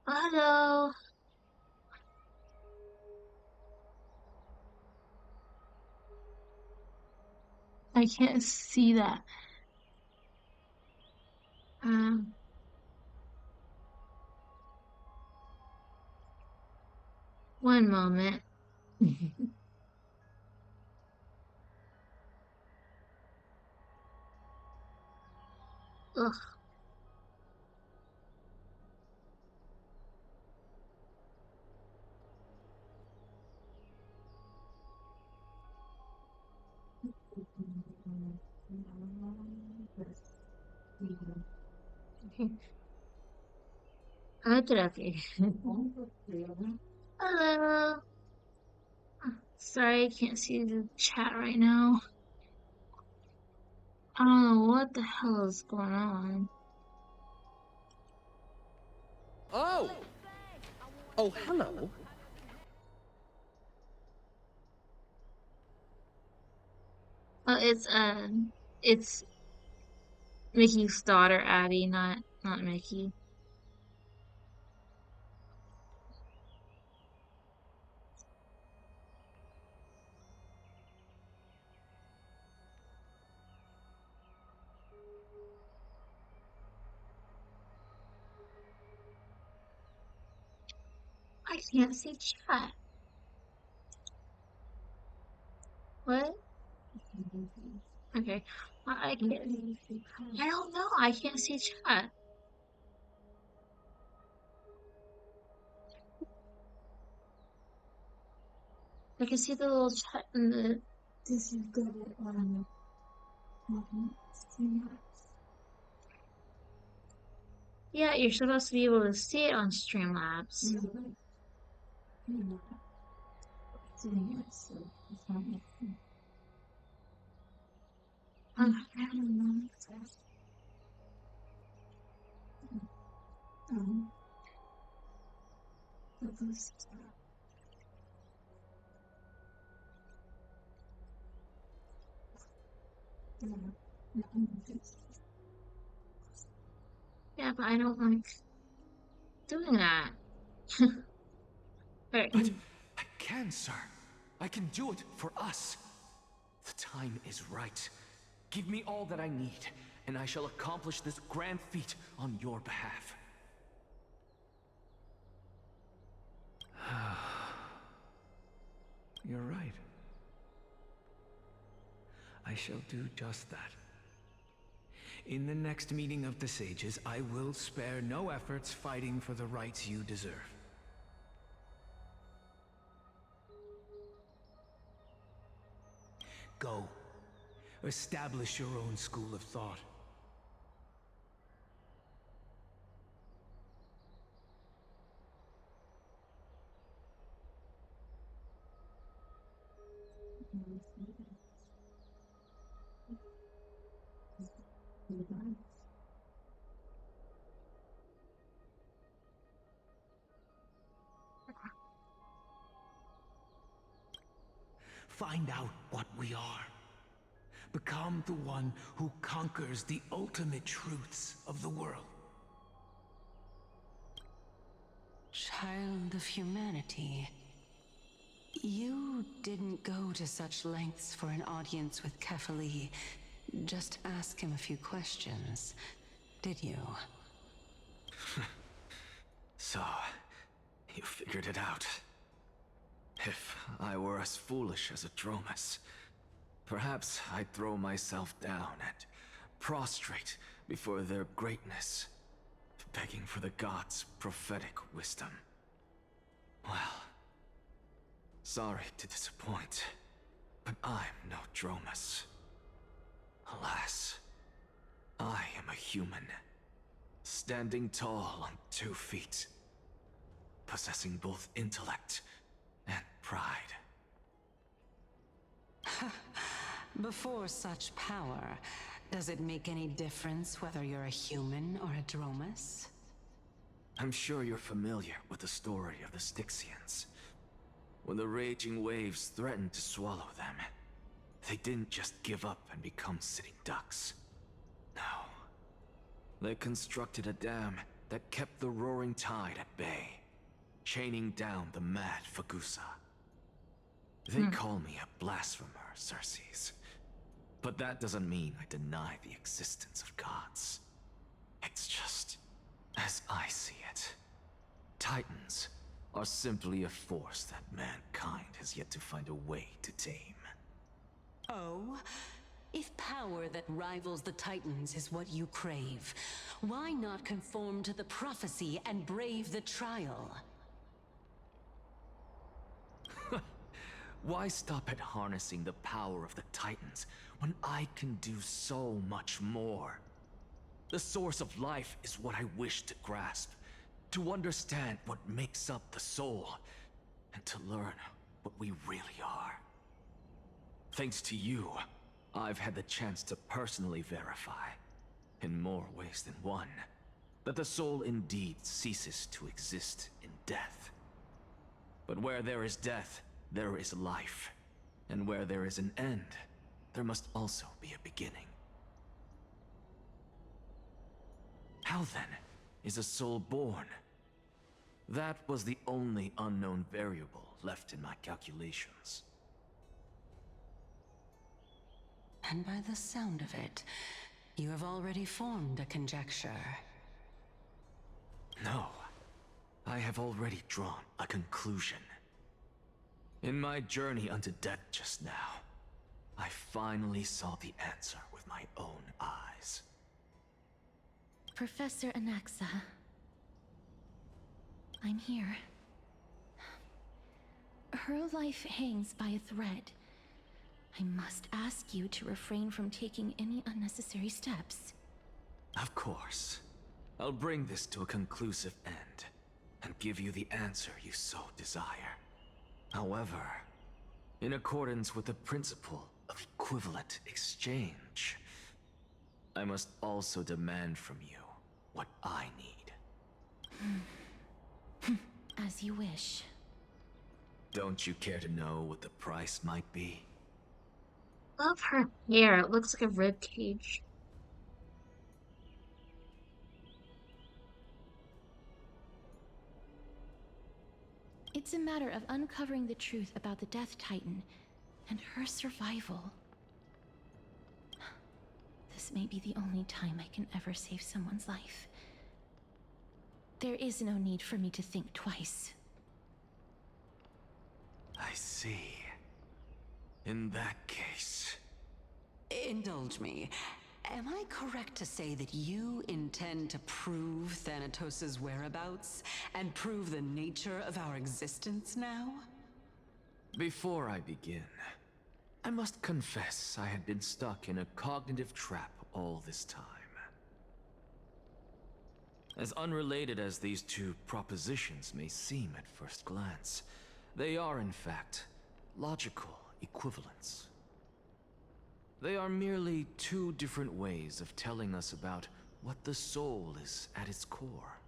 Hello. I can't see that. One moment. Ugh. Okay. Hello. Sorry, I can't see the chat right now. I don't know what the hell is going on. Oh! Oh, hello. Well, it's Mickey's daughter, Abby, not Mickey. I can't see chat. What? Okay. I can't. I don't know. I can't see chat. I can see the little chat in the. This is good. Yeah, you're supposed to be able to see it on Streamlabs. Yeah, but I don't like doing that. But I can, sir. I can do it for us. The time is right. Give me all that I need, and I shall accomplish this grand feat on your behalf. You're right. I shall do just that. In the next meeting of the sages, I will spare no efforts fighting for the rights you deserve. Go. Establish your own school of thought. Find out what we are. Become the one who conquers the ultimate truths of the world. Child of humanity. You didn't go to such lengths for an audience with Kefali. Just ask him a few questions, did you? So, you figured it out. If I were as foolish as a Dromus, perhaps I'd throw myself down and prostrate before their greatness, begging for the gods' prophetic wisdom. Well, sorry to disappoint, but I'm no Dromus. Alas, I am a human, standing tall on 2 feet, possessing both intellect and pride. Before such power, does it make any difference whether you're a human or a Dromus? I'm sure you're familiar with the story of the Styxians. When the raging waves threatened to swallow them, they didn't just give up and become sitting ducks. No. They constructed a dam that kept the roaring tide at bay, chaining down the mad Fagusa. They call me a blasphemer, Circes. But that doesn't mean I deny the existence of gods. It's just, as I see it, Titans are simply a force that mankind has yet to find a way to tame. Oh? If power that rivals the Titans is what you crave, why not conform to the prophecy and brave the trial? Why stop at harnessing the power of the Titans when I can do so much more? The source of life is what I wish to grasp, to understand what makes up the soul, and to learn what we really are. Thanks to you, I've had the chance to personally verify, in more ways than one, that the soul indeed ceases to exist in death. But where there is death, there is life. And where there is an end, there must also be a beginning. How then is a soul born? That was the only unknown variable left in my calculations. And by the sound of it, you have already formed a conjecture. No, I have already drawn a conclusion. In my journey unto death just now, I finally saw the answer with my own eyes. Professor Anaxa, I'm here. Her life hangs by a thread. I must ask you to refrain from taking any unnecessary steps. Of course. I'll bring this to a conclusive end, and give you the answer you so desire. However, in accordance with the principle of equivalent exchange, I must also demand from you what I need. As you wish. Don't you care to know what the price might be? Love her hair. It looks like a rib cage. It's a matter of uncovering the truth about the Death Titan and her survival. This may be the only time I can ever save someone's life. There is no need for me to think twice. I see. In that case... Indulge me. Am I correct to say that you intend to prove Thanatos' whereabouts and prove the nature of our existence now? Before I begin, I must confess I had been stuck in a cognitive trap all this time. As unrelated as these two propositions may seem at first glance, they are in fact logical equivalents. They are merely two different ways of telling us about what the soul is at its core.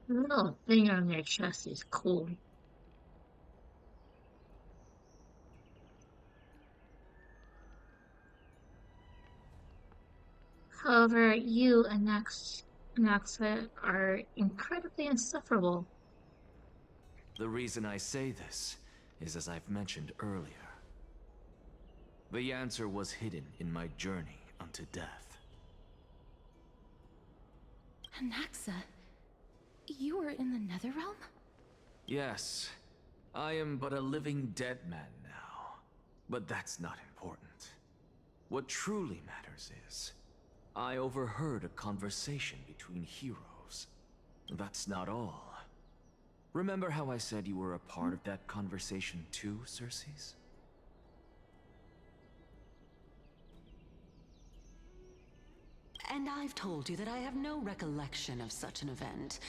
The little thing on their chest is cool. However, you and Anaxa are incredibly insufferable. The reason I say this is as I've mentioned earlier. The answer was hidden in my journey unto death. Anaxa, you were in the Netherrealm? Yes, I am but a living dead man now. But that's not important. What truly matters is, I overheard a conversation between heroes. That's not all. Remember how I said you were a part of that conversation too, Circes? And I've told you that I have no recollection of such an event.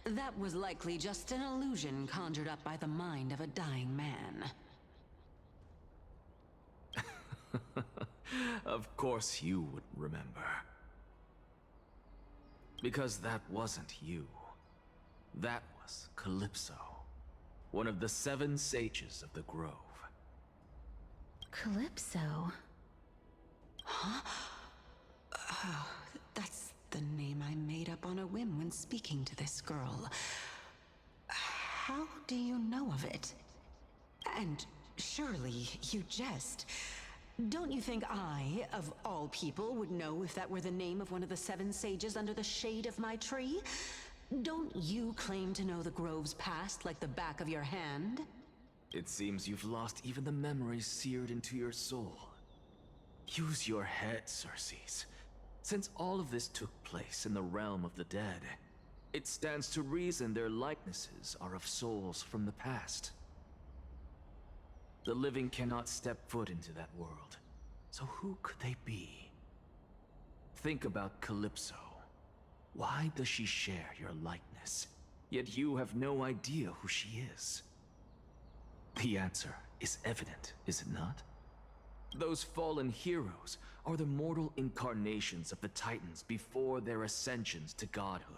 That was likely just an illusion conjured up by the mind of a dying man. Of course you would remember. Because that wasn't you. That was Calypso, one of the 7 sages of the Grove. Calypso? Huh? Oh, that's the name I made up on a whim when speaking to this girl. How do you know of it? And surely you jest. Don't you think I, of all people, would know if that were the name of one of the 7 sages under the shade of my tree? Don't you claim to know the Grove's past like the back of your hand? It seems you've lost even the memories seared into your soul. Use your head, Circes. Since all of this took place in the realm of the dead, it stands to reason their likenesses are of souls from the past. The living cannot step foot into that world, so who could they be? Think about Calypso. Why does she share your likeness, yet you have no idea who she is? The answer is evident, is it not? Those fallen heroes are the mortal incarnations of the Titans before their ascensions to godhood.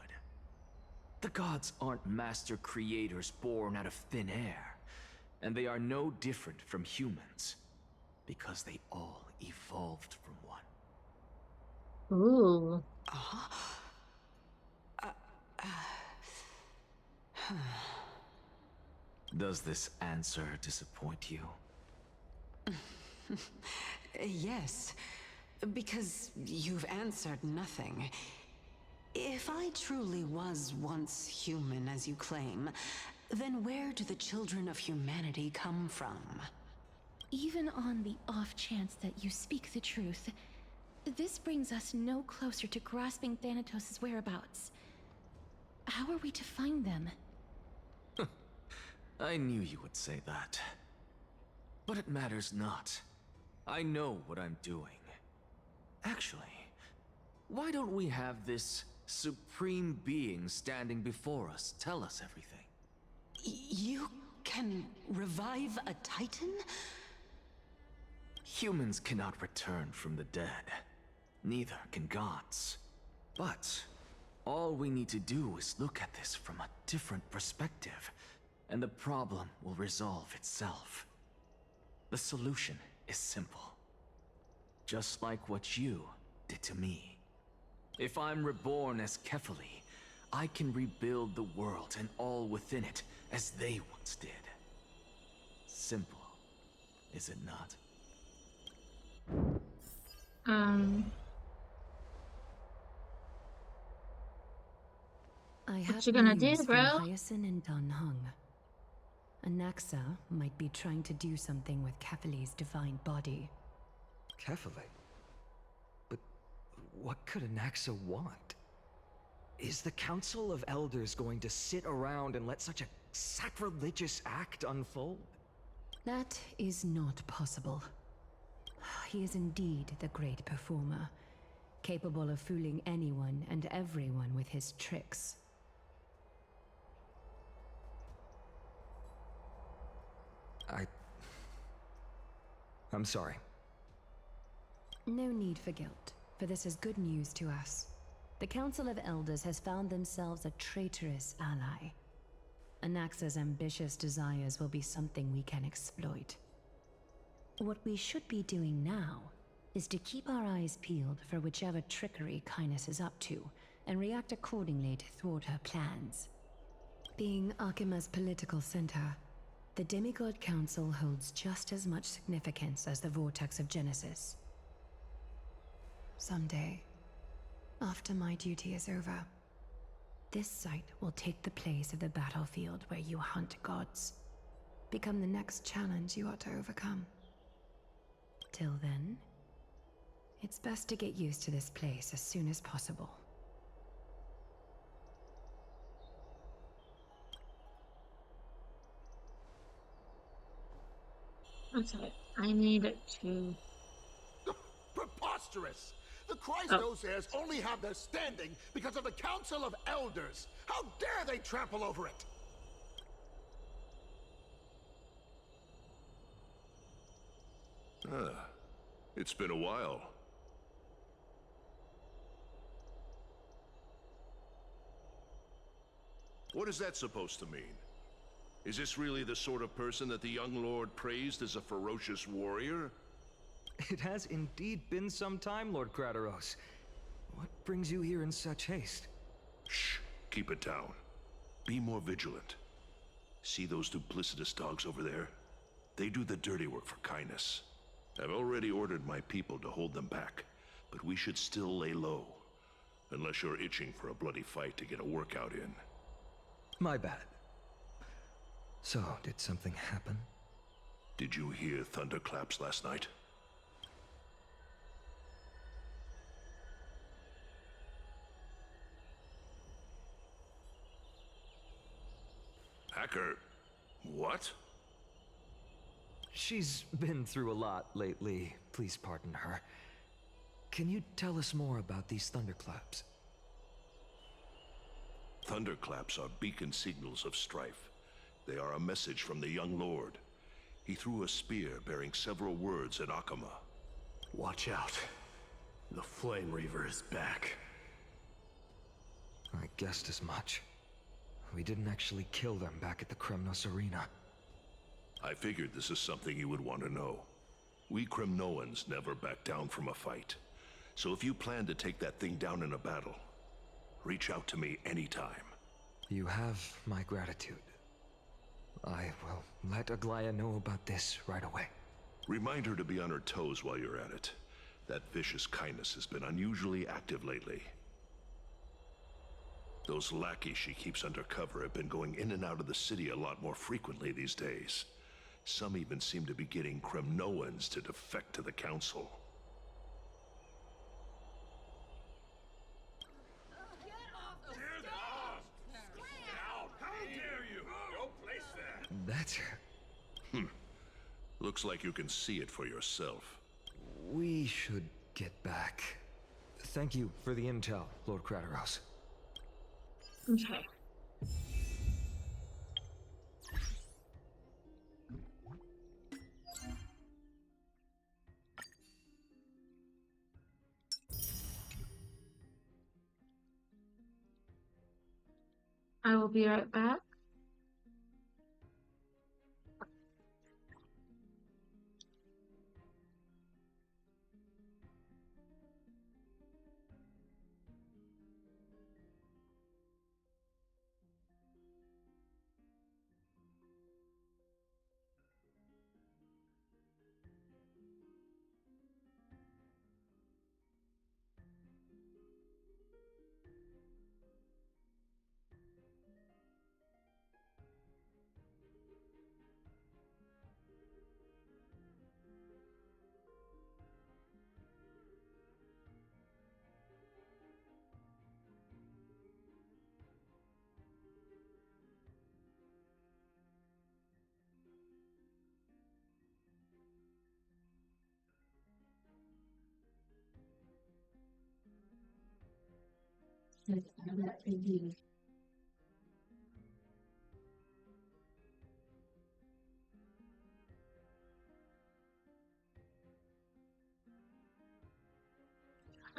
The gods aren't master creators born out of thin air, and they are no different from humans, because they all evolved from one. Ooh. Does this answer disappoint you? Yes, because you've answered nothing. If I truly was once human, as you claim, then where do the children of humanity come from? Even on the off chance that you speak the truth, this brings us no closer to grasping Thanatos' whereabouts. How are we to find them? I knew you would say that. But it matters not. I know what I'm doing. Actually, why don't we have this supreme being standing before us tell us everything? You can revive a Titan? Humans cannot return from the dead. Neither can gods. But all we need to do is look at this from a different perspective, and the problem will resolve itself. The solution is simple. Just like what you did to me. If I'm reborn as Kefali, I can rebuild the world and all within it as they once did. Simple, is it not? I What have you gonna do, news bro? from Hyacinth and Dunhung. Anaxa might be trying to do something with Kefali's divine body. Kefali? But what could Anaxa want? Is the Council of Elders going to sit around and let such a sacrilegious act unfold? That is not possible. He is indeed the great performer, capable of fooling anyone and everyone with his tricks. I'm sorry. No need for guilt, for this is good news to us. The Council of Elders has found themselves a traitorous ally. Anaxa's ambitious desires will be something we can exploit. What we should be doing now is to keep our eyes peeled for whichever trickery Kynus is up to, and react accordingly to thwart her plans. Being Akima's political center, the Demigod Council holds just as much significance as the Vortex of Genesis. Someday, after my duty is over, this site will take the place of the battlefield where you hunt gods. Become the next challenge you ought to overcome. Till then, it's best to get used to this place as soon as possible. I'm sorry. I need to. Preposterous! The Chrysosairs only have their standing because of the Council of Elders. How dare they trample over it? It's been a while. What is that supposed to mean? Is this really the sort of person that the young lord praised as a ferocious warrior? It has indeed been some time, Lord Crateros. What brings you here in such haste? Shh, keep it down. Be more vigilant. See those duplicitous dogs over there? They do the dirty work for Kynus. I've already ordered my people to hold them back, but we should still lay low. Unless you're itching for a bloody fight to get a workout in. My bad. So, did something happen? Did you hear thunderclaps last night? Hacker, what? She's been through a lot lately. Please pardon her. Can you tell us more about these thunderclaps? Thunderclaps are beacon signals of strife. They are a message from the young lord. He threw a spear bearing several words at Akama. Watch out. The Flame Reaver is back. I guessed as much. We didn't actually kill them back at the Kremnos Arena. I figured this is something you would want to know. We Kremnoans never back down from a fight. So if you plan to take that thing down in a battle, reach out to me anytime. You have my gratitude. I will let Aglaya know about this right away. Remind her to be on her toes while you're at it. That vicious kindness has been unusually active lately. Those lackeys she keeps under cover have been going in and out of the city a lot more frequently these days. Some even seem to be getting Kremnoans to defect to the Council. That's... Looks like you can see it for yourself. We should get back. Thank you for the intel, Lord Krateros. Okay. I will be right back.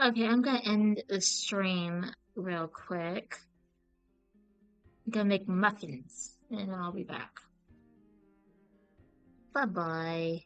Okay, I'm gonna end the stream real quick. I'm gonna make muffins, and then I'll be back. Bye-bye.